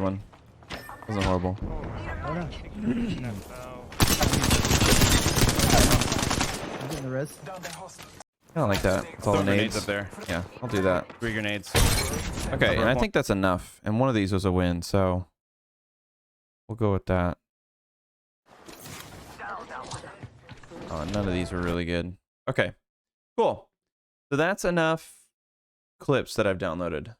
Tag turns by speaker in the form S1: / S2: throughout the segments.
S1: one. Wasn't horrible.
S2: Oh no. I'm getting the res.
S1: I don't like that. It's all the nades
S3: up there.
S1: Yeah, I'll do that.
S3: 3 grenades.
S1: Okay, and I think that's enough. And one of these was a win, so we'll go with that. Oh, none of these were really good. Okay, cool. So that's enough clips that I've downloaded.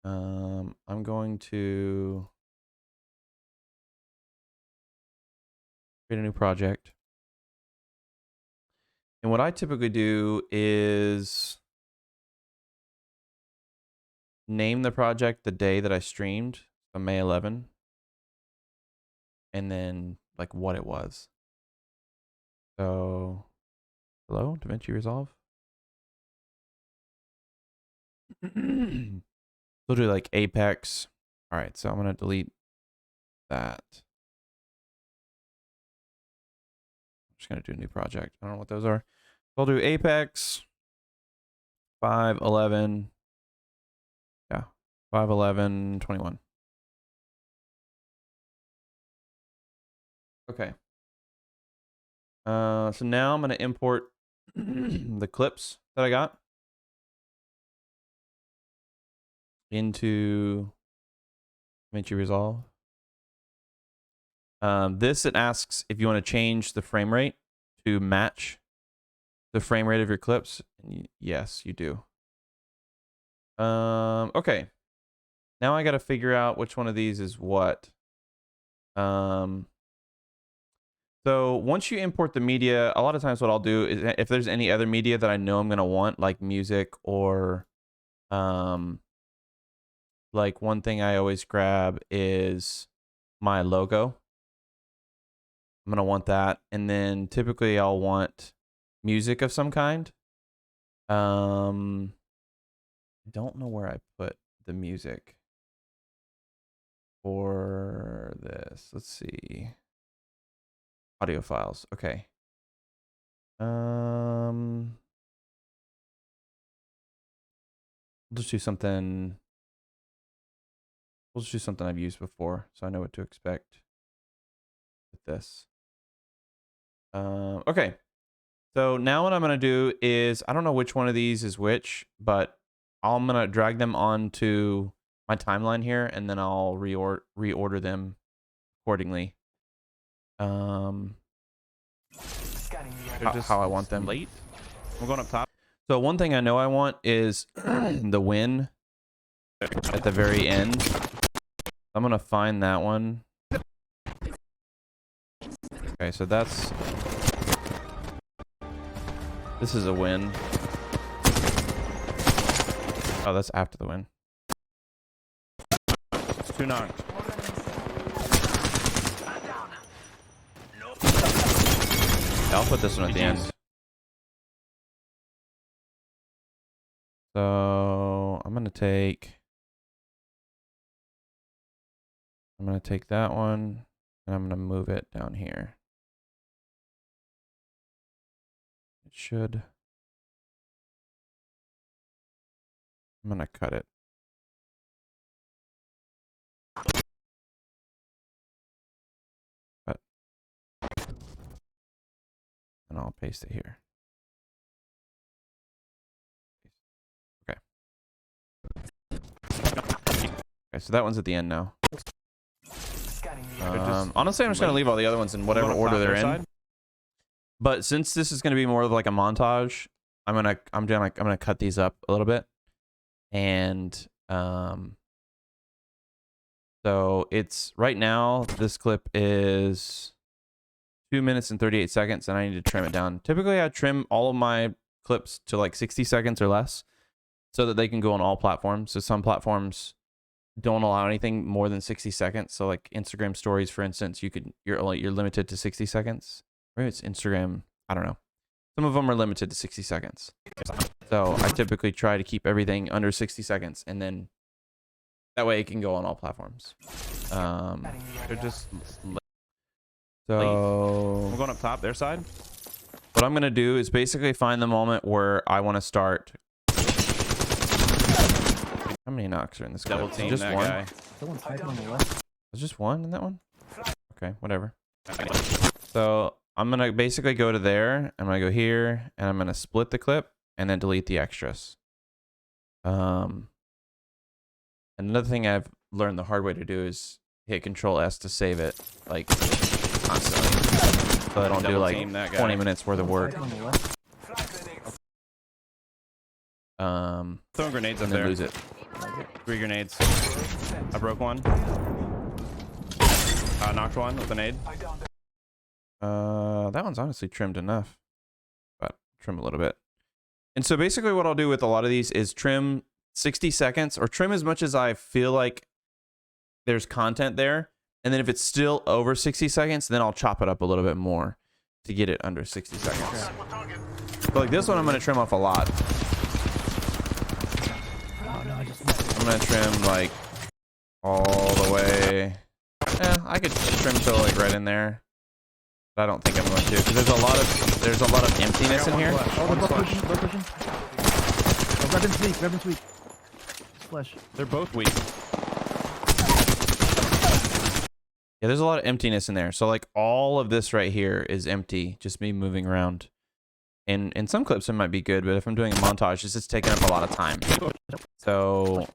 S1: I'm going to create a new project. And what I typically do is name the project the day that I streamed, so May 11, and then like what it was. So, hello, DaVinci Resolve. We'll do like Apex. All right, so I'm gonna delete that. I'm just gonna do a new project. I don't know what those are. I'll do Apex 511. Yeah, 51121. Okay. So now I'm gonna import the clips that I got into DaVinci Resolve. This, it asks if you want to change the frame rate to match the frame rate of your clips. And yes, you do. Okay. Now I got to figure out which one of these is what. So once you import the media, a lot of times what I'll do is if there's any other media that I know I'm going to want, like music or, like one thing I always grab is my logo. I'm going to want that. And then typically I'll want music of some kind. I don't know where I put the music for this. Let's see. Audio files. Okay. We'll just do something. We'll just do something I've used before, so I know what to expect with this. Okay. So now what I'm going to do is, I don't know which one of these is which, but I'm going to drag them onto my timeline here, and then I'll reorder them accordingly.
S3: They're just
S1: how I want them.
S3: late. We're going up top.
S1: So one thing I know I want is the win at the very end. I'm going to find that one. Okay, so that's... This is a win. Oh, that's after the win.
S3: 2 knocked.
S1: Yeah, I'll put this one at the end. So I'm gonna take that one and I'm gonna move it down here. It should. I'm gonna cut it. Cut. And I'll paste it here. Okay. Okay, so that one's at the end now. Honestly, I'm just gonna leave all the other ones in whatever order they're in. But since this is gonna be more of like a montage, I'm gonna cut these up a little bit. And so it's right now, this clip is 2 minutes and 38 seconds, and I need to trim it down. Typically, I trim all of my clips to like 60 seconds or less so that they can go on all platforms. So some platforms don't allow anything more than 60 seconds. So like Instagram stories, for instance, you're limited to 60 seconds. Maybe it's Instagram. I don't know. Some of them are limited to 60 seconds. So I typically try to keep everything under 60 seconds, and then that way it can go on all platforms.
S3: They're just
S1: so
S3: we're going up top, their side.
S1: What I'm gonna do is basically find the moment where I want to start How many knocks are in this
S3: Double
S1: clip?
S3: team
S1: Just
S3: that
S1: one.
S3: guy.
S2: Someone's typing on the left.
S1: There's just one in that one. Okay, whatever. So I'm gonna basically go to there. I'm gonna go here, and I'm gonna split the clip and then delete the extras. Another thing I've learned the hard way to do is hit Control S to save it, like constantly, so I don't do
S3: Double team
S1: like
S3: that guy.
S1: 20 minutes worth of work.
S2: Typing on the left.
S3: Throwing grenades up
S1: And then
S3: there.
S1: lose it.
S3: 3 grenades. I broke one. Knocked one with a nade.
S1: That one's honestly trimmed enough, but trim a little bit. And so basically what I'll do with a lot of these is trim 60 seconds or trim as much as I feel like there's content there. And then if it's still over 60 seconds, then I'll chop it up a little bit more to get it under 60 seconds. But like this one, I'm going to trim off a lot.
S2: Oh no, I just missed it.
S1: I'm going to trim like all the way. Yeah, I could trim till like right in there. But I don't think I'm going to because there's a lot of emptiness in here.
S2: Oh, they're both pushing. They're pushing. Oh, weapon's weak. Weapon's weak. Flesh.
S3: They're both weak.
S1: Yeah, there's a lot of emptiness in there. So like all of this right here is empty, just me moving around. And in some clips it might be good, but if I'm doing a montage, it's just taking up a lot of time. So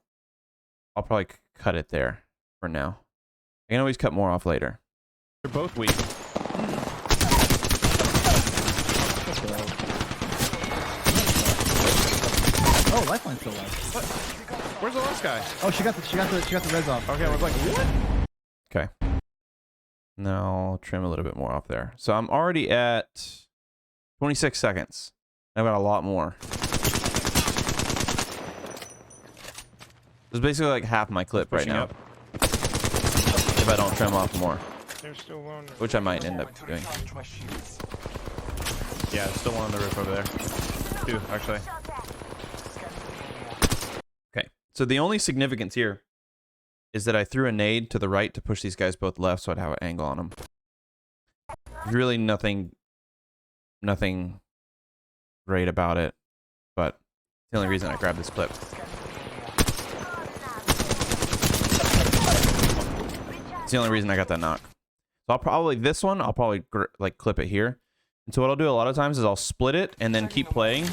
S1: I'll probably cut it there for now. I can always cut more off later.
S3: They're both weak.
S2: Oh, Lifeline's still alive.
S3: What? Where's the last guy?
S2: Oh, she got the res off.
S3: Okay, I was like, what?
S1: Okay. Now I'll trim a little bit more off there. So I'm already at 26 seconds. I've got a lot more. This is basically like half my clip right
S3: Pushing
S1: now.
S3: up.
S1: If I don't trim off more,
S4: There's still one.
S1: which I might end up doing.
S3: Yeah, still one on the roof over there. 2, actually.
S1: Okay. So the only significance here is that I threw a nade to the right to push these guys both left so I'd have an angle on them. Really nothing great about it, but it's the only reason I grabbed this clip. It's the only reason I got that knock. So I'll probably, I'll probably like clip it here. And so what I'll do a lot of times is I'll split it and then keep playing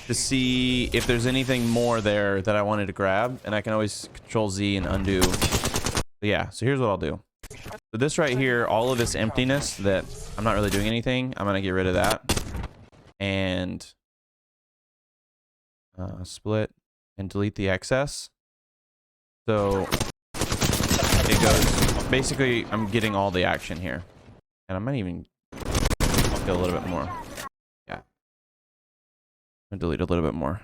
S1: to see if there's anything more there that I wanted to grab, and I can always Control Z and undo. But yeah, so here's what I'll do. So this right here, all of this emptiness that I'm not really doing anything, I'm gonna get rid of that and split and delete the excess. So it goes, basically I'm getting all the action here, and I might even go a little bit more. Yeah, I'm gonna delete a little bit more.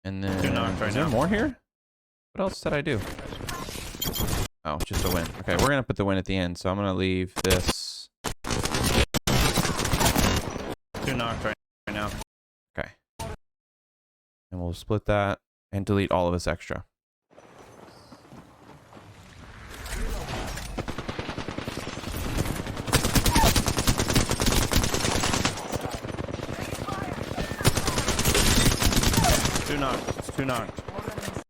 S1: And then, is there more here? What else did I do? Oh, just a win. Okay, we're gonna put the win at the end, so I'm gonna leave this.
S3: 2 knocked right now.
S1: Okay. And we'll split that and delete all of this extra.
S3: It's 2 knocked.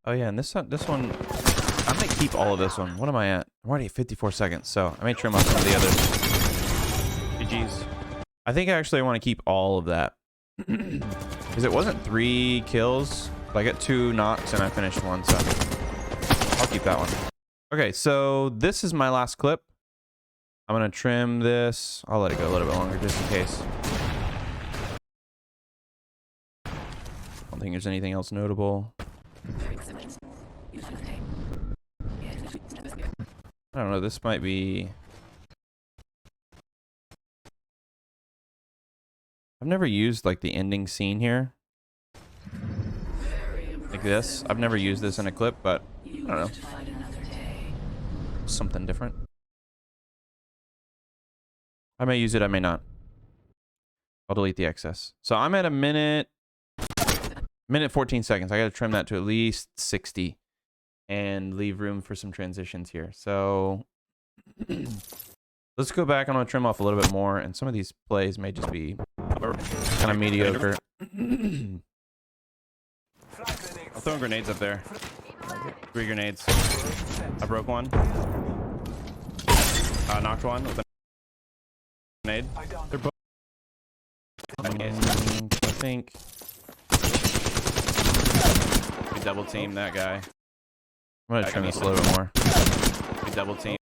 S1: Oh yeah, and this one, I might keep all of this one. What am I at? I'm already at 54 seconds, so I may trim off some of the others.
S3: GG's.
S1: I think actually I want to keep all of that. Because it wasn't 3 kills. I got 2 knocks and I finished 1, so I'll keep that one. Okay, so this is my last clip. I'm going to trim this. I'll let it go a little bit longer just in case. I don't think there's anything else notable. I don't know, this might be... I've never used like the ending scene here. Like this. I've never used this in a clip, but I don't know. Something different. I may use it, I may not. I'll delete the excess. So I'm at a minute 14 seconds. I gotta trim that to at least 60 and leave room for some transitions here. So let's go back. I'm gonna trim off a little bit more, and some of these plays may just be kind of mediocre.
S3: I'm throwing grenades up there. 3 grenades. I broke one. Knocked one with a grenade. They're both.
S1: I think
S3: We double team that guy.
S1: I'm gonna trim this a little bit more.
S3: We double team.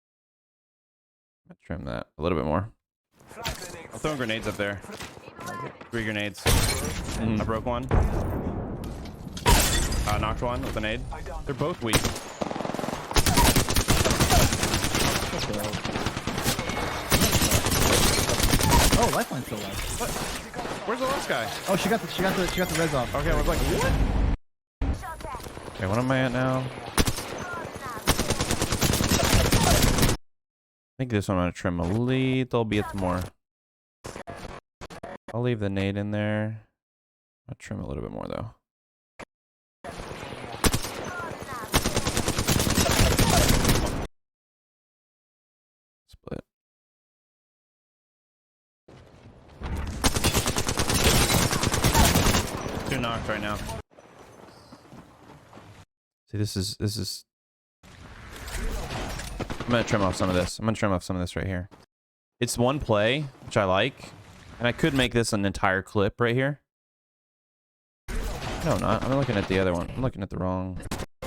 S1: Trim that a little bit more.
S3: I'm throwing grenades up there. 3 grenades. I broke one. Knocked one with a nade. They're both weak.
S2: Oh, Lifeline's still alive.
S3: What? Where's the last guy?
S2: Oh, she got the res off.
S3: Okay, I was like, what?
S1: Okay, what am I at now? I think this one I'm gonna trim a little bit more. I'll leave the nade in there. I'll trim a little bit more though. Split.
S3: Two knocked right now.
S1: See, this is. I'm gonna trim off some of this. I'm gonna trim off some of this right here. It's one play, which I like, and I could make this an entire clip right here. No, not. I'm looking at the other one. I'm looking at the wrong.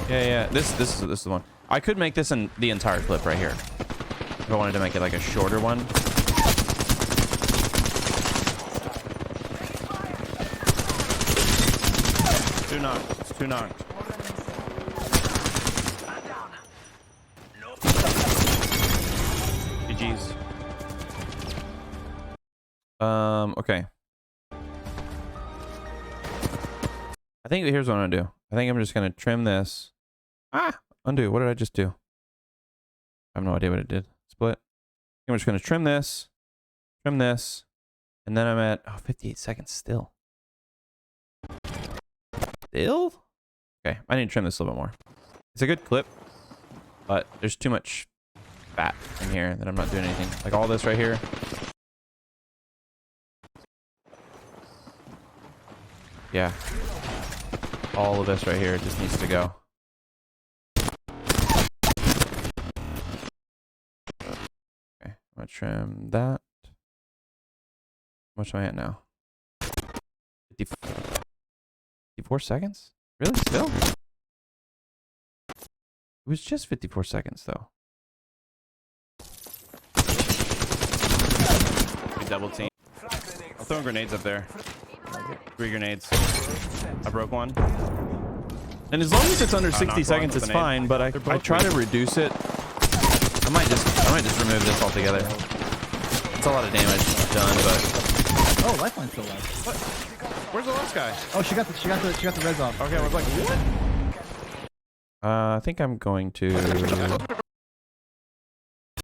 S1: Yeah. This is the one. I could make this in the entire clip right here. If I wanted to make it like a shorter one.
S3: Two knocked. It's 2 knocked. GG's.
S1: Okay. I think here's what I'm gonna do. I think I'm just gonna trim this. Undo. What did I just do? I have no idea what it did. Split. I'm just gonna trim this, and then I'm at 58 seconds still. Still? Okay, I need to trim this a little bit more. It's a good clip, but there's too much fat in here that I'm not doing anything. Like all this right here. Yeah. All of this right here just needs to go. Okay, I'm gonna trim that. How much am I at now? 54 seconds? Really? Still? It was just 54 seconds though.
S3: We double team. I'm throwing grenades up there. 3 grenades. I broke one.
S1: And as long as it's under 60 seconds, it's fine, but I try to reduce it. I might just remove this altogether. It's a lot of damage done, but
S2: Oh, Lifeline's still alive.
S3: What? Where's the last guy?
S2: Oh, she got the res off.
S3: Okay, I was like, what?
S1: I think I'm going to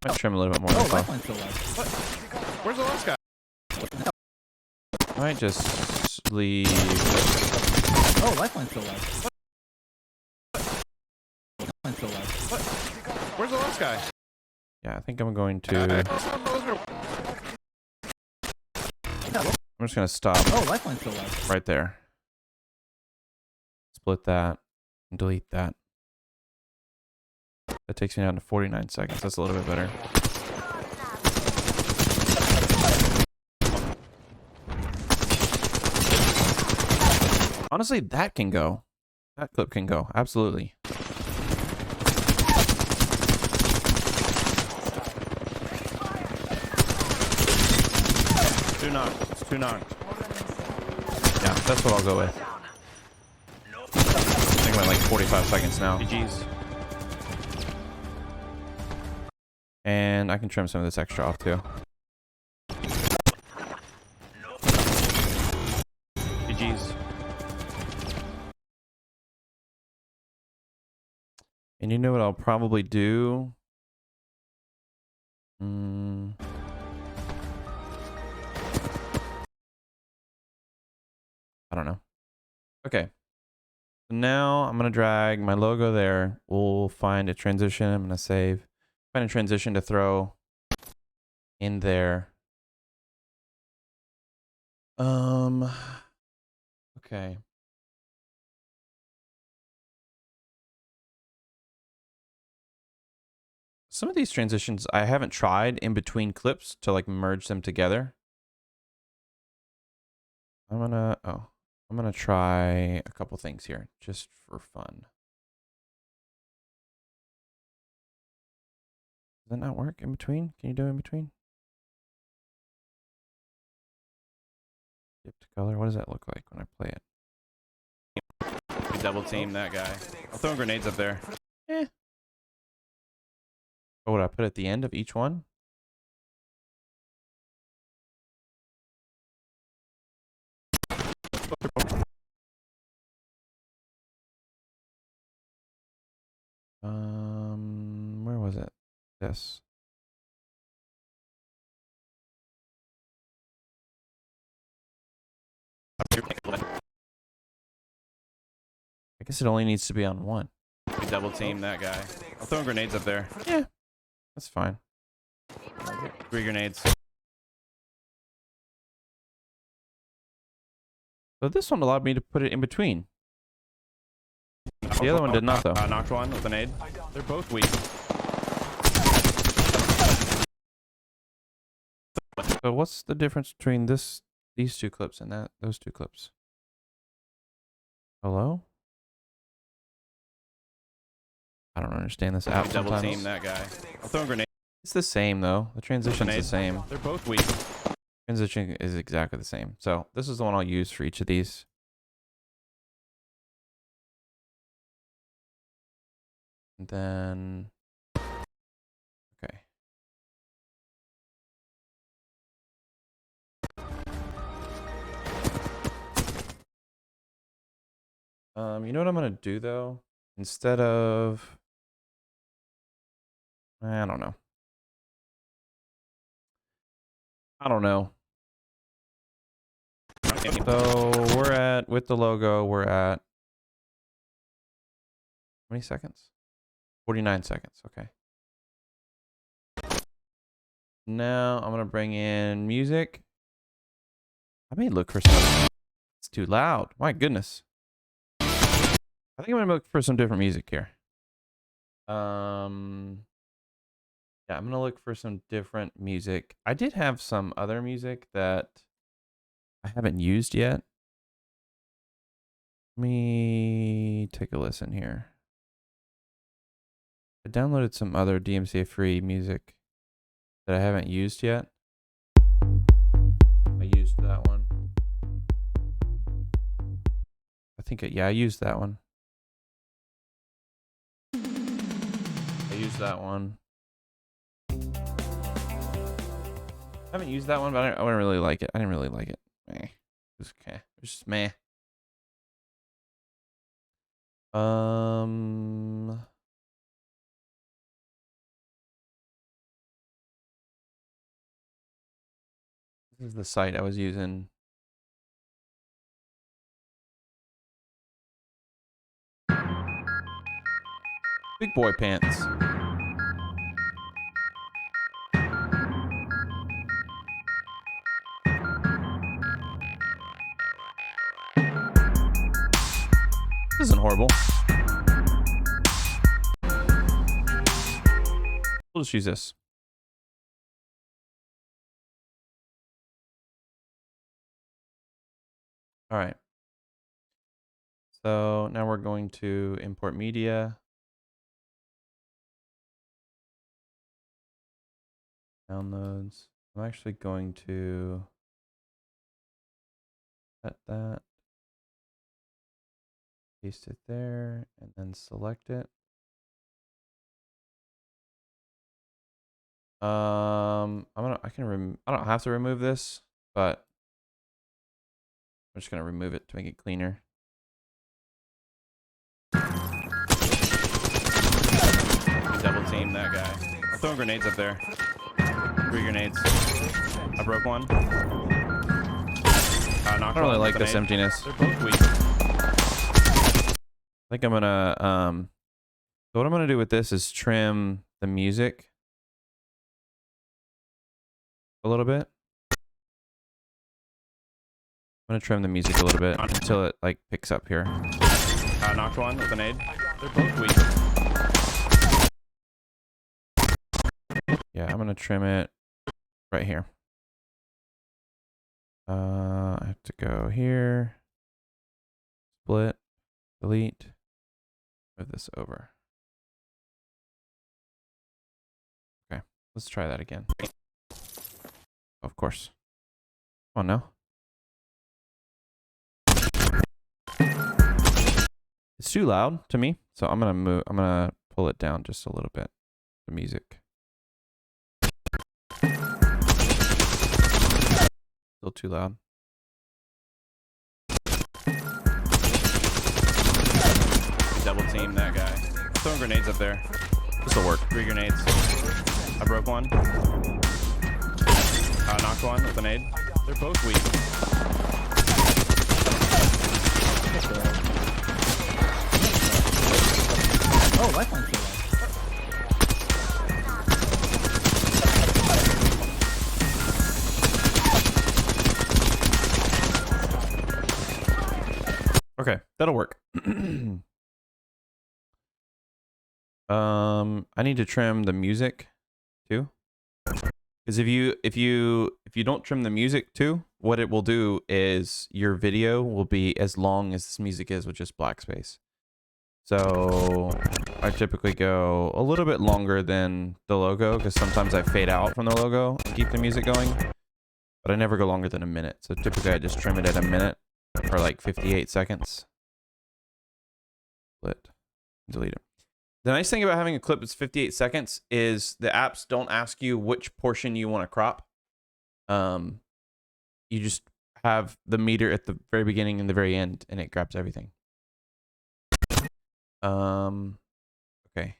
S1: might trim a little bit more.
S2: Oh, Lifeline's still alive.
S3: What? Where's the last guy?
S1: I might just leave.
S2: Oh, Lifeline's still alive. Lifeline's still alive.
S3: What? Where's the last guy?
S1: Yeah, I think I'm going to. I'm just gonna stop
S2: Oh, Lifeline's still alive.
S1: right there. Split that and delete that. That takes me down to 49 seconds. That's a little bit better. Honestly, that can go. That clip can go. Absolutely.
S3: Two knocked. It's 2 knocked.
S1: Yeah, that's what I'll go with. I think I'm at like 45 seconds now.
S3: GG's.
S1: And I can trim some of this extra off too.
S3: GG's.
S1: And you know what I'll probably do? I don't know. Okay. So now I'm going to drag my logo there. We'll find a transition. I'm going to save. Find a transition to throw in there. Okay. Some of these transitions I haven't tried in between clips to like merge them together. I'm gonna try a couple things here just for fun. Does that not work in between? Can you do in between? Skip to color. What does that look like when I play it?
S3: We double team that guy. I'm throwing grenades up there.
S1: Eh. What would I put at the end of each one? Where was it? This. I guess it only needs to be on one.
S3: We double team that guy. I'm throwing grenades up there.
S1: Yeah, that's fine.
S3: 3 grenades.
S1: So this one allowed me to put it in between. The other one did not, though.
S3: Knocked one with a nade. They're both weak.
S1: So what's the difference between these two clips and those two clips? Hello? I don't understand this app
S3: Double
S1: sometimes.
S3: team that guy. I'm throwing grenades.
S1: It's the same though. The transition's the same.
S3: They're both weak.
S1: Transition is exactly the same. So this is the one I'll use for each of these. And then, okay. You know what I'm gonna do though? Instead of, I don't know. So we're at, with the logo, we're at, how many seconds? 49 seconds, okay. Now I'm gonna bring in music. I may look for some, it's too loud, my goodness. I think I'm gonna look for some different music here. Yeah, I'm gonna look for some different music. I did have some other music that I haven't used yet. Let me take a listen here. I downloaded some other DMCA free music that I haven't used yet. I used that one. I think, yeah, I used that one. I used that one. I haven't used that one, but I didn't really like it. I didn't really like it. Meh. It was okay. It was just meh. This is the site I was using. Big boy pants. This isn't horrible. We'll just use this. All right. So now we're going to import media. Downloads. I'm actually going to set that. Paste it there and then select it. I don't have to remove this, but I'm just gonna remove it to make it cleaner.
S3: Double team that guy. I'm throwing grenades up there. 3 grenades. I broke one.
S1: I don't really like this emptiness.
S3: They're both weak.
S1: I think I'm gonna so what I'm gonna do with this is trim the music a little bit. I'm gonna trim the music a little bit until it like picks up here.
S3: Knocked one with a nade. They're both weak.
S1: Yeah, I'm gonna trim it right here. I have to go here. Split. Delete. Move this over. Okay, let's try that again. Of course. Come on now. It's too loud to me, so I'm gonna pull it down just a little bit. The music. Still too loud.
S3: Double team that guy. Throwing grenades up there.
S1: This'll work.
S3: 3 grenades. I broke one. Knocked one with a nade. They're both weak.
S2: Oh, lifeline's still alive.
S1: Okay, that'll work. I need to trim the music too. Because if you don't trim the music too, what it will do is your video will be as long as this music is with just black space. So I typically go a little bit longer than the logo because sometimes I fade out from the logo and keep the music going. But I never go longer than a minute. So typically I just trim it at a minute or like 58 seconds. Split. Delete it. The nice thing about having a clip that's 58 seconds is the apps don't ask you which portion you want to crop. You just have the meter at the very beginning and the very end, and it grabs everything. Okay.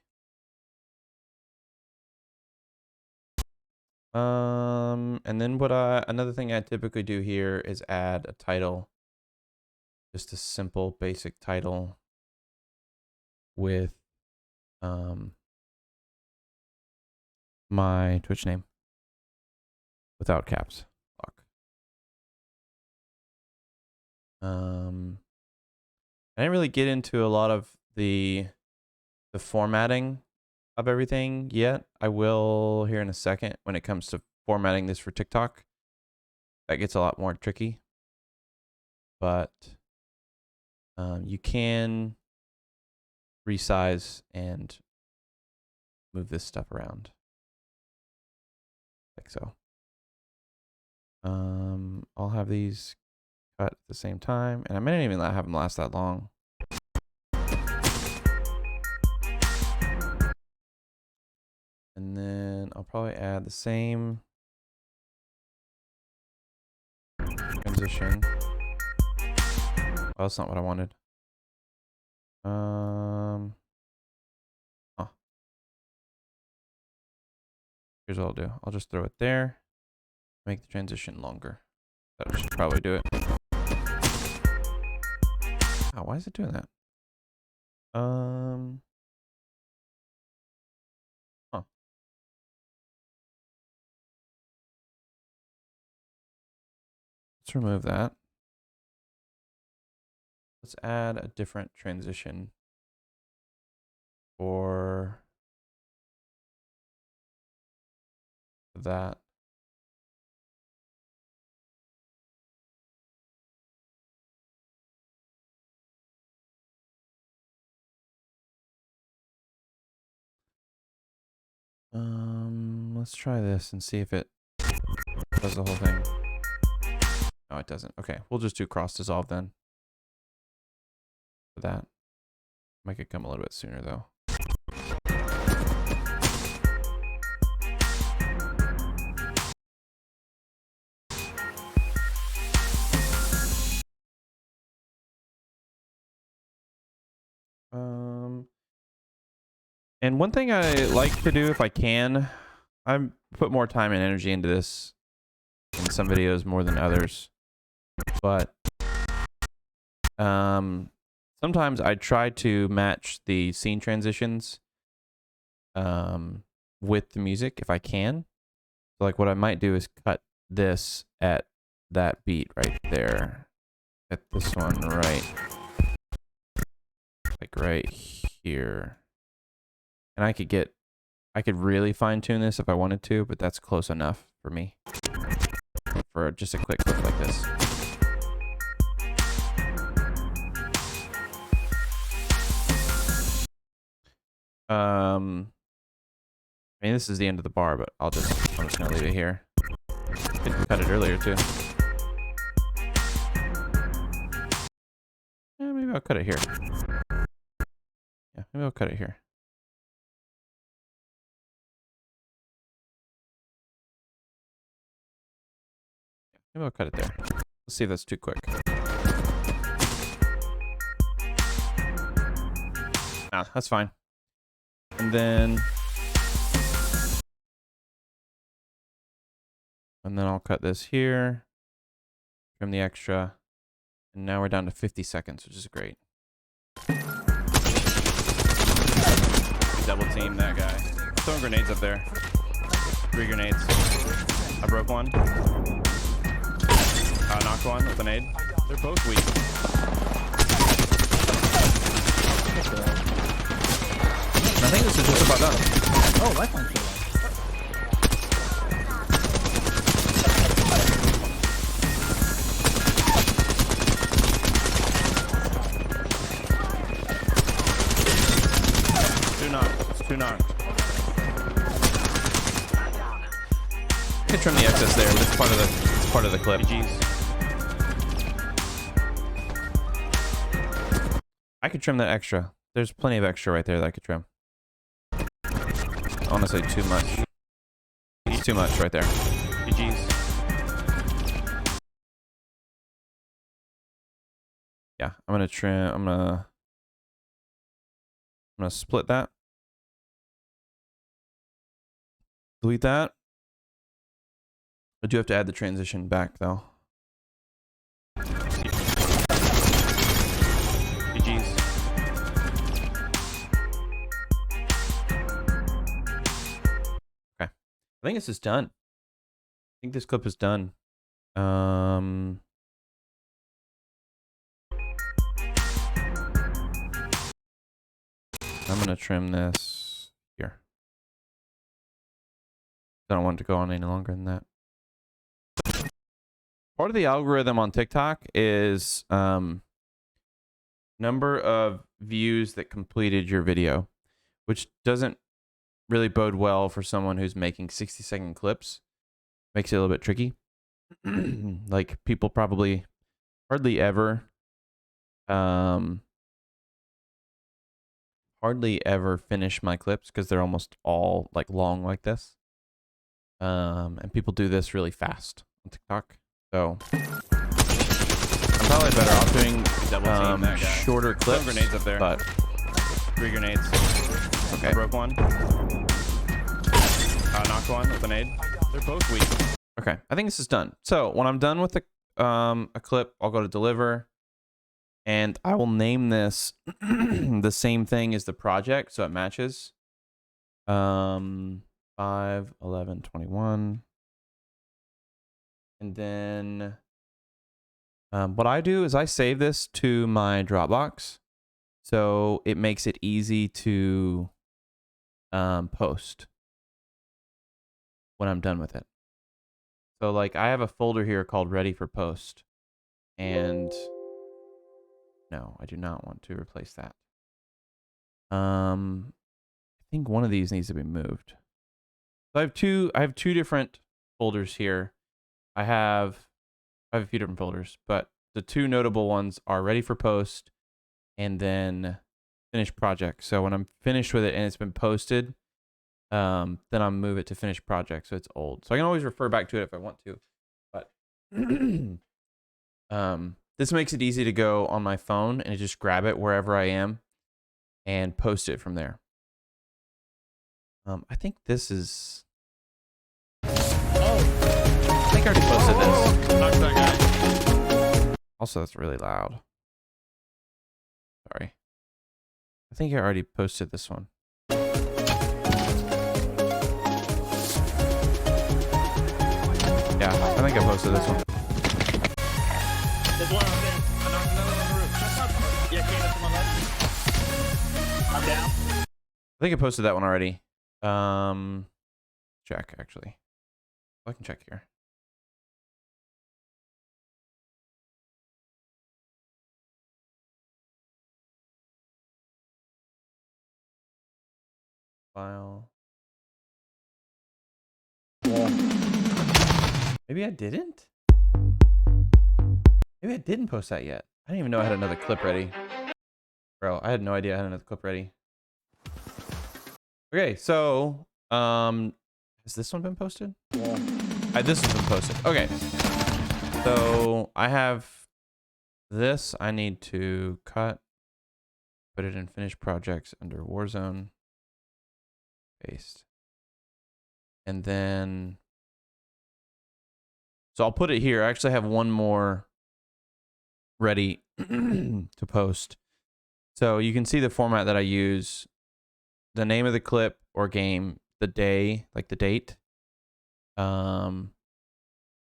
S1: And then another thing I typically do here is add a title. Just a simple basic title with my Twitch name without caps lock. I didn't really get into a lot of the formatting of everything yet. I will here in a second when it comes to formatting this for TikTok. That gets a lot more tricky. But you can resize and move this stuff around like so. I'll have these cut at the same time, and I may not even have them last that long. And then I'll probably add the same transition. Oh, that's not what I wanted. Here's what I'll do. I'll just throw it there. Make the transition longer. That should probably do it. Oh, why is it doing that? Huh. Let's remove that. Let's add a different transition for that. Let's try this and see if it does the whole thing. No, it doesn't. Okay, we'll just do cross dissolve then. For that. Make it come a little bit sooner though. And one thing I like to do if I can, I put more time and energy into this in some videos more than others. But sometimes I try to match the scene transitions with the music if I can. So like what I might do is cut this at that beat right there Get this one right. Like right here. And I could really fine tune this if I wanted to, but that's close enough for me. For just a quick clip like this. I mean, this is the end of the bar, but I'm just gonna leave it here. Could cut it earlier too. Yeah, maybe I'll cut it here. Yeah, maybe I'll cut it here. Maybe I'll cut it there. Let's see if that's too quick. Nah, that's fine. And then I'll cut this here. Trim the extra. And now we're down to 50 seconds, which is great.
S3: Double team that guy. Throwing grenades up there. 3 grenades. I broke one. Knocked one with a nade. They're both weak.
S1: I think this is just about done.
S2: Oh, lifeline's still alive.
S3: It's two knocked.
S1: I could trim the excess there, but it's part of the clip.
S3: GG's.
S1: I could trim that extra. There's plenty of extra right there that I could trim. Honestly, too much. It's too much right there.
S3: GG's.
S1: Yeah, I'm gonna trim. I'm gonna split that. Delete that. I do have to add the transition back though.
S3: GG's.
S1: Okay. I think this is done. I think this clip is done. I'm gonna trim this here. I don't want it to go on any longer than that. Part of the algorithm on TikTok is number of views that completed your video, which doesn't really bode well for someone who's making 60-second clips. Makes it a little bit tricky. Like people probably hardly ever finish my clips because they're almost all like long like this. And people do this really fast on TikTok. So I'm probably better off doing shorter clips.
S3: Grenades up there.
S1: But
S3: 3 grenades.
S1: okay.
S3: I broke one. Knocked one with a nade. They're both weak.
S1: Okay, I think this is done. So when I'm done with a clip, I'll go to deliver, and I will name this the same thing as the project, so it matches. 5, 11, 21. And then what I do is I save this to my Dropbox, so it makes it easy to post when I'm done with it. So like I have a folder here called ready for post, and no, I do not want to replace that. I think one of these needs to be moved. So I have two different folders here. I have a few different folders, but the two notable ones are ready for post and then finished project. So when I'm finished with it and it's been posted, then I'll move it to finished project, so it's old. So I can always refer back to it if I want to, but this makes it easy to go on my phone and just grab it wherever I am and post it from there. I think this is. I think I already posted this.
S3: Knocked that guy.
S1: Also, that's really loud. Sorry. I think I already posted this one. Yeah, I think I posted this one.
S3: There's one on there.
S1: think I posted that one already. Check actually. I can check here. File. Maybe I didn't? Maybe I didn't post that yet. I didn't even know I had another clip ready. Bro, I had no idea I had another clip ready. Okay, so has this one been posted? This has been posted. Okay. So I have this I need to cut, put it in finished projects under Warzone. Paste. And then so I'll put it here. I actually have one more ready to post. So you can see the format that I use, the name of the clip or game, the day, like the date. And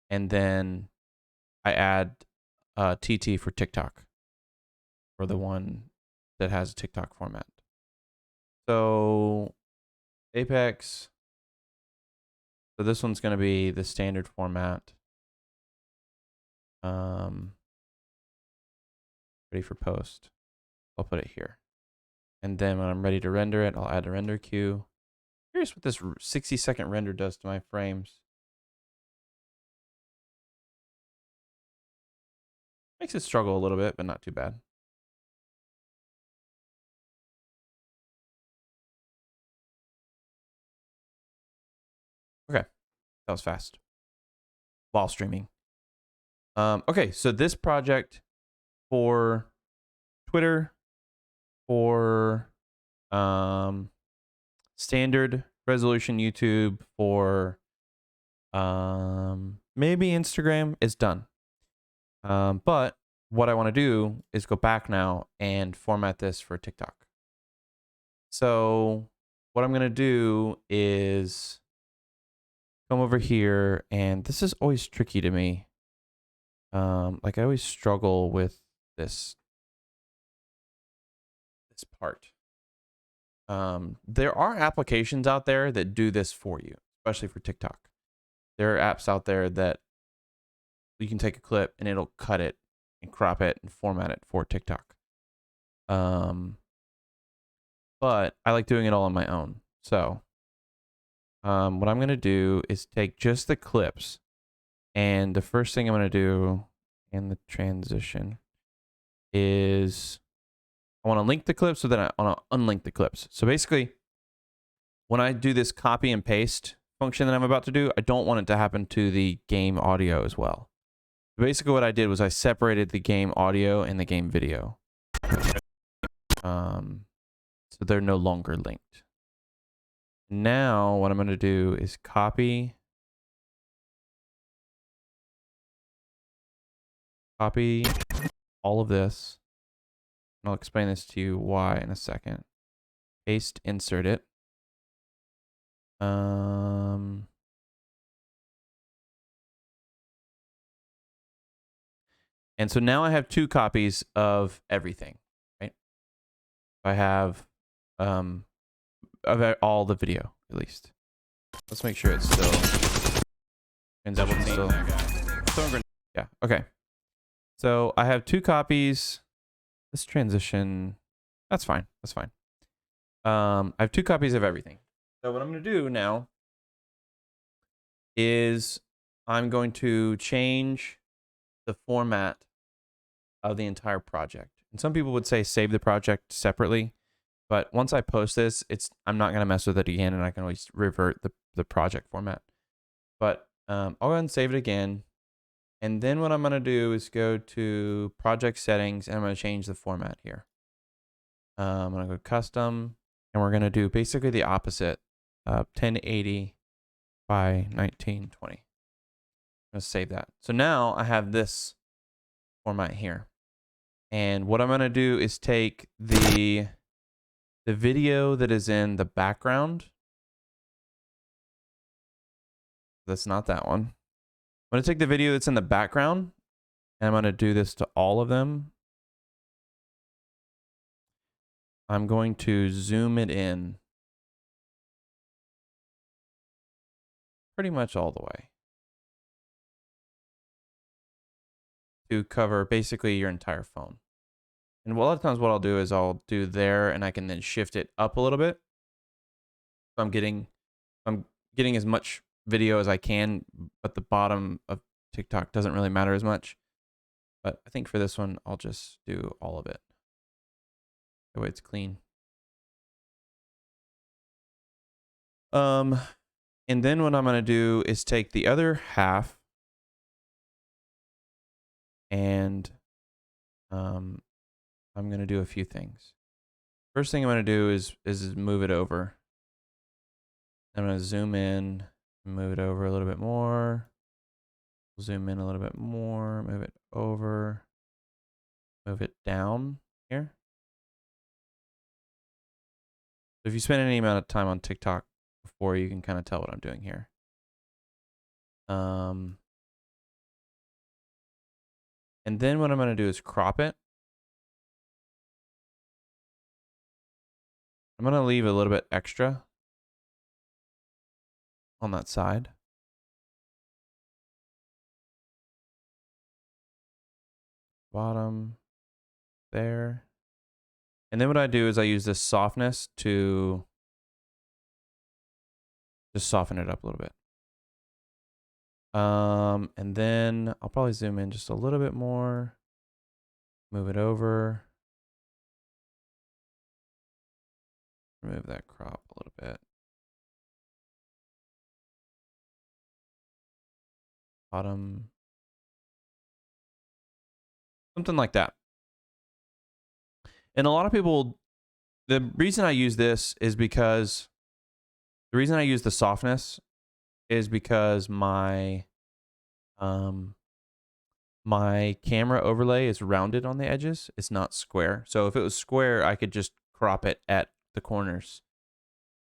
S1: then I add TT for TikTok, for the one that has a TikTok format. So Apex. So this one's going to be the standard format. Ready for post. I'll put it here. And then when I'm ready to render it, I'll add a render queue. Curious what this 60-second render does to my frames. Makes it struggle a little bit, but not too bad. Okay, that was fast. While streaming. Okay, so this project for Twitter, for standard resolution YouTube, for maybe Instagram is done. But what I want to do is go back now and format this for TikTok. So what I'm going to do is come over here, and this is always tricky to me. Like I always struggle with this part. There are applications out there that do this for you, especially for TikTok. There are apps out there that you can take a clip and it'll cut it and crop it and format it for TikTok. But I like doing it all on my own. So what I'm going to do is take just the clips, and the first thing I'm going to do in the transition is I want to link the clips, so then I want to unlink the clips. So basically, when I do this copy and paste function that I'm about to do, I don't want it to happen to the game audio as well. Basically what I did was I separated the game audio and the game video. So they're no longer linked. Now what I'm going to do is copy all of this. And I'll explain this to you why in a second. Paste, insert it. And so now I have two copies of everything, right? I have of all the video, at least. Let's make sure it's still still. Yeah, okay. So I have two copies. This transition, that's fine. That's fine. I have two copies of everything. So what I'm going to do now is I'm going to change the format of the entire project. And some people would say save the project separately, but once I post this, I'm not going to mess with it again, and I can always revert the project format. But I'll go ahead and save it again. And then what I'm going to do is go to project settings, and I'm going to change the format here. I'm going to go custom, and we're going to do basically the opposite. 1080 by 1920. I'm going to save that. So now I have this format here. And what I'm going to do is take the video that is in the background. That's not that one. I'm going to take the video that's in the background, and I'm going to do this to all of them. I'm going to zoom it in pretty much all the way to cover basically your entire phone. And a lot of times what I'll do is I'll do there and I can then shift it up a little bit. So I'm getting as much video as I can, but the bottom of TikTok doesn't really matter as much. But I think for this one, I'll just do all of it. That way it's clean. And then what I'm going to do is take the other half and I'm going to do a few things. First thing I'm going to do is move it over. I'm going to zoom in, move it over a little bit more. Zoom in a little bit more, move it over, move it down here. So if you spend any amount of time on TikTok before, you can kind of tell what I'm doing here. And then what I'm going to do is crop it. I'm going to leave a little bit extra on that side. Bottom there. And then what I do is I use this softness to just soften it up a little bit. And then I'll probably zoom in just a little bit more, move it over, remove that crop a little bit. Bottom, something like that. And a lot of people, the reason I use this is because the reason I use the softness is because my my camera overlay is rounded on the edges. It's not square. So if it was square, I could just crop it at the corners.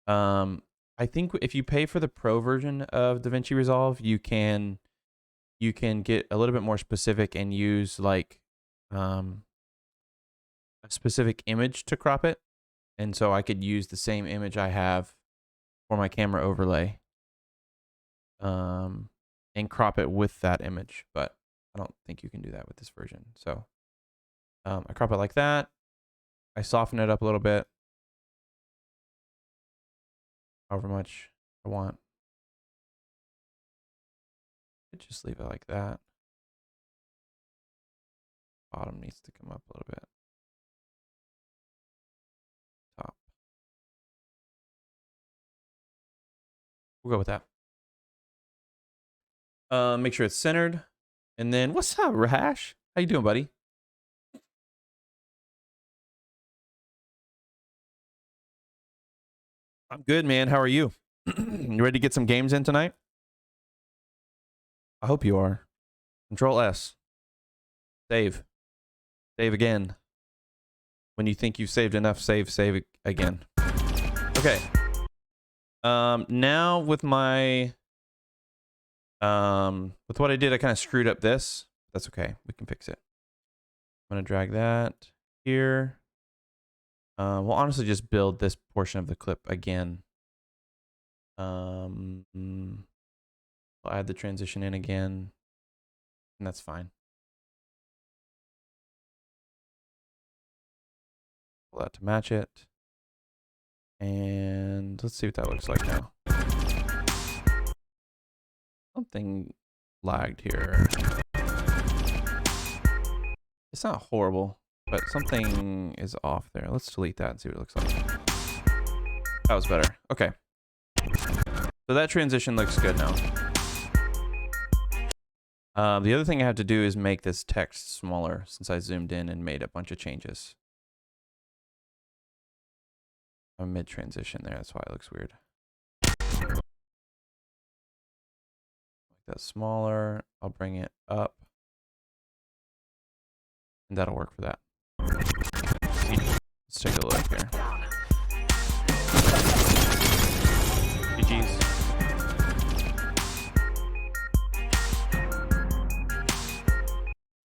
S1: I think if you pay for the pro version of DaVinci Resolve, you can get a little bit more specific and use like a specific image to crop it. And so I could use the same image I have for my camera overlay and crop it with that image. But I don't think you can do that with this version. So I crop it like that. I soften it up a little bit, however much I want. Just leave it like that. Bottom needs to come up a little bit. Top. We'll go with that. Make sure it's centered. And then, what's up, Rahash? How you doing, buddy? I'm good, man. How are you? You ready to get some games in tonight? I hope you are. Control S. Save. Save again. When you think you've saved enough, save again. Okay. Now with my with what I did, I kind of screwed up this. That's okay. We can fix it. I'm gonna drag that here. We'll honestly just build this portion of the clip again. I'll add the transition in again, and that's fine. Pull that to match it. And let's see what that looks like now. Something lagged here. It's not horrible, but something is off there. Let's delete that and see what it looks like. That was better. Okay. So that transition looks good now. The other thing I have to do is make this text smaller since I zoomed in and made a bunch of changes. I'm mid-transition there. That's why it looks weird. Make that smaller. I'll bring it up. And that'll work for that. Let's take a look here. GG's.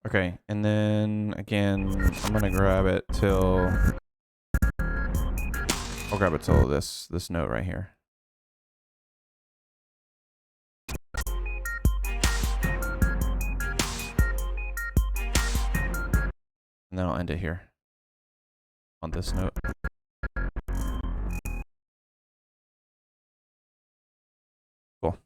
S1: Okay, and then again, I'm gonna grab it till I'll grab it till this note right here. And then I'll end it here on this note. Cool.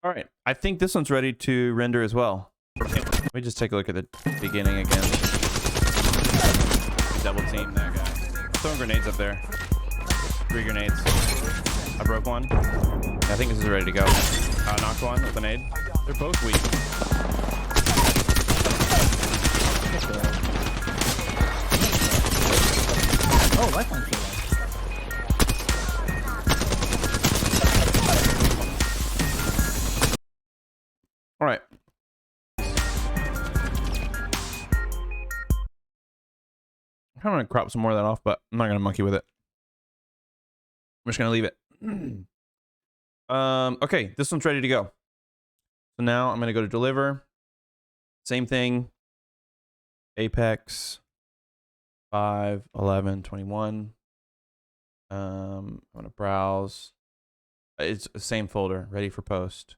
S1: All right. I think this one's ready to render as well. Let me just take a look at the beginning again.
S3: Double team that guy. Throwing grenades up there. 3 grenades. I broke one.
S1: I think this is ready to go.
S3: Knocked one with a nade. They're both weak.
S2: Oh, lifeline's still alive.
S1: All right. I kind of want to crop some more of that off, but I'm not going to monkey with it. I'm just going to leave it. Okay, this one's ready to go. So now I'm going to go to deliver. Same thing. Apex 5, 11, 21. I'm going to browse. It's the same folder, ready for post.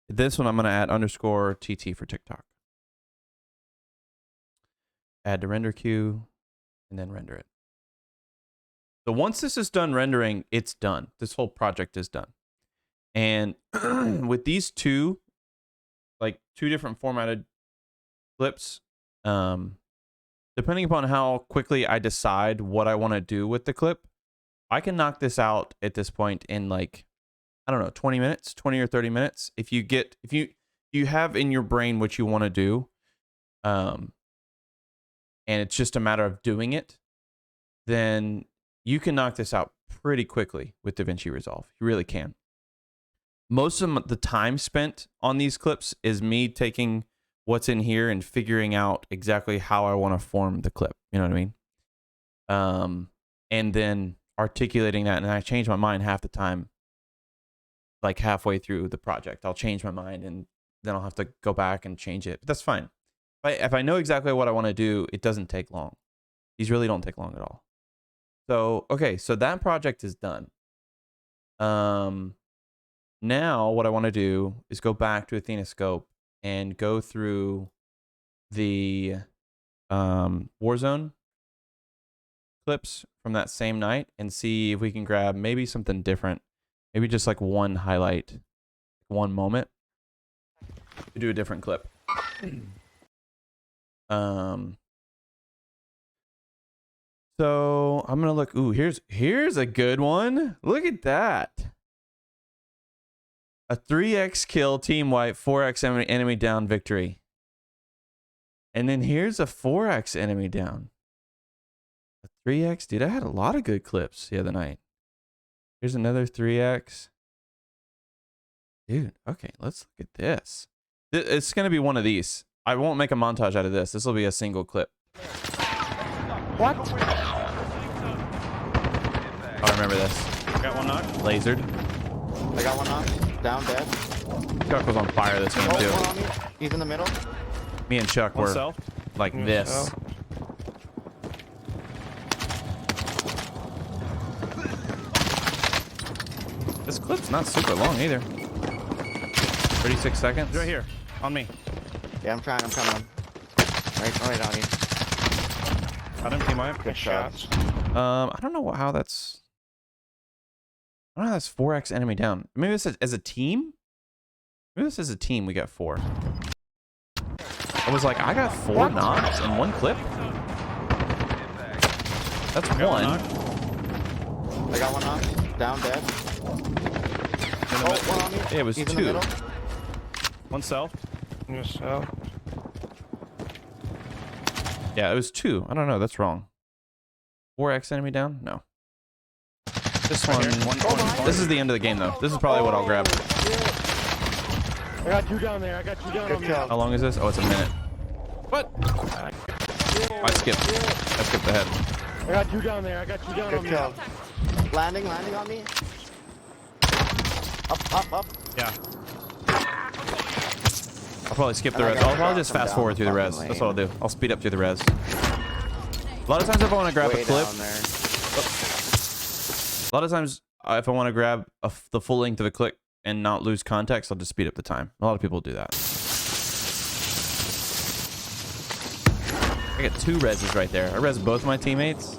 S1: This one I'm going to add underscore TT for TikTok. Add to render queue, and then render it. So once this is done rendering, it's done. This whole project is done. And with these two different formatted clips, depending upon how quickly I decide what I want to do with the clip, I can knock this out at this point in like, I don't know, 20 minutes, 20 or 30 minutes. If you have in your brain what you want to do, and it's just a matter of doing it, then you can knock this out pretty quickly with DaVinci Resolve. You really can. Most of the time spent on these clips is me taking what's in here and figuring out exactly how I want to form the clip. You know what I mean? And then articulating that. And I change my mind half the time, like halfway through the project. I'll change my mind and then I'll have to go back and change it. But that's fine. If I know exactly what I want to do, it doesn't take long. These really don't take long at all. So, okay, so that project is done. Now what I want to do is go back to AthenaScope and go through the Warzone clips from that same night and see if we can grab maybe something different. Maybe just like one highlight, one moment to do a different clip. So I'm gonna look. Ooh, here's a good one. Look at that. A 3x kill, team wipe, 4x enemy down victory. And then here's a 4x enemy down. A 3x, dude, I had a lot of good clips the other night. Here's another 3x. Dude, okay, let's look at this. It's gonna be one of these. I won't make a montage out of this. This will be a single clip.
S2: What?
S1: I remember this.
S3: Got one knock.
S1: Lasered.
S4: I got one knock. Down dead.
S1: Chuck was on fire this game
S4: Oh,
S1: too.
S4: one on me. He's in the middle.
S1: Me and Chuck
S3: One
S1: were
S3: self.
S1: like this. This clip's not super long either. 36 seconds.
S3: He's right here. On me.
S4: Yeah, I'm trying. I'm coming. Right on you.
S3: Got him. Team wipe.
S4: Good shots.
S1: I don't know how that's. I don't know how that's 4x enemy down. Maybe this is as a team. Maybe this is a team. We got 4. I was like, I got 4 knocks in one clip. That's
S3: Got
S1: one.
S3: knock.
S4: I got one knock. Down dead.
S3: In the
S4: Oh,
S3: mid-
S4: one on me.
S1: Yeah, it was
S4: He's in
S1: 2.
S4: the middle.
S3: One self.
S1: Yeah, it was 2. I don't know. That's wrong. 4x enemy down? No. This one. This is the end of the game, though. This is probably what I'll grab.
S5: I got 2 down there. I got 2 down
S4: Good
S5: on me.
S4: kill.
S1: How long is this? Oh, it's a minute. What? I skipped ahead.
S5: I got 2 down there. I got 2 down on
S4: Good
S5: me.
S4: kill. Landing on me. Up.
S3: Yeah.
S1: I'll probably skip the
S4: And I
S1: res.
S4: got
S1: I'll probably just
S4: shot from
S1: fast forward
S4: down
S1: through the
S4: the
S1: res.
S4: fucking
S1: That's what I'll
S4: lane.
S1: do. I'll speed up through the res. A lot of times if I want to grab
S4: Way
S1: a clip,
S4: down there.
S1: a lot of times if I want to grab the full length of a clip and not lose context, I'll just speed up the time. A lot of people do that.
S4: I
S1: I got 2 reses right there. I res both my teammates.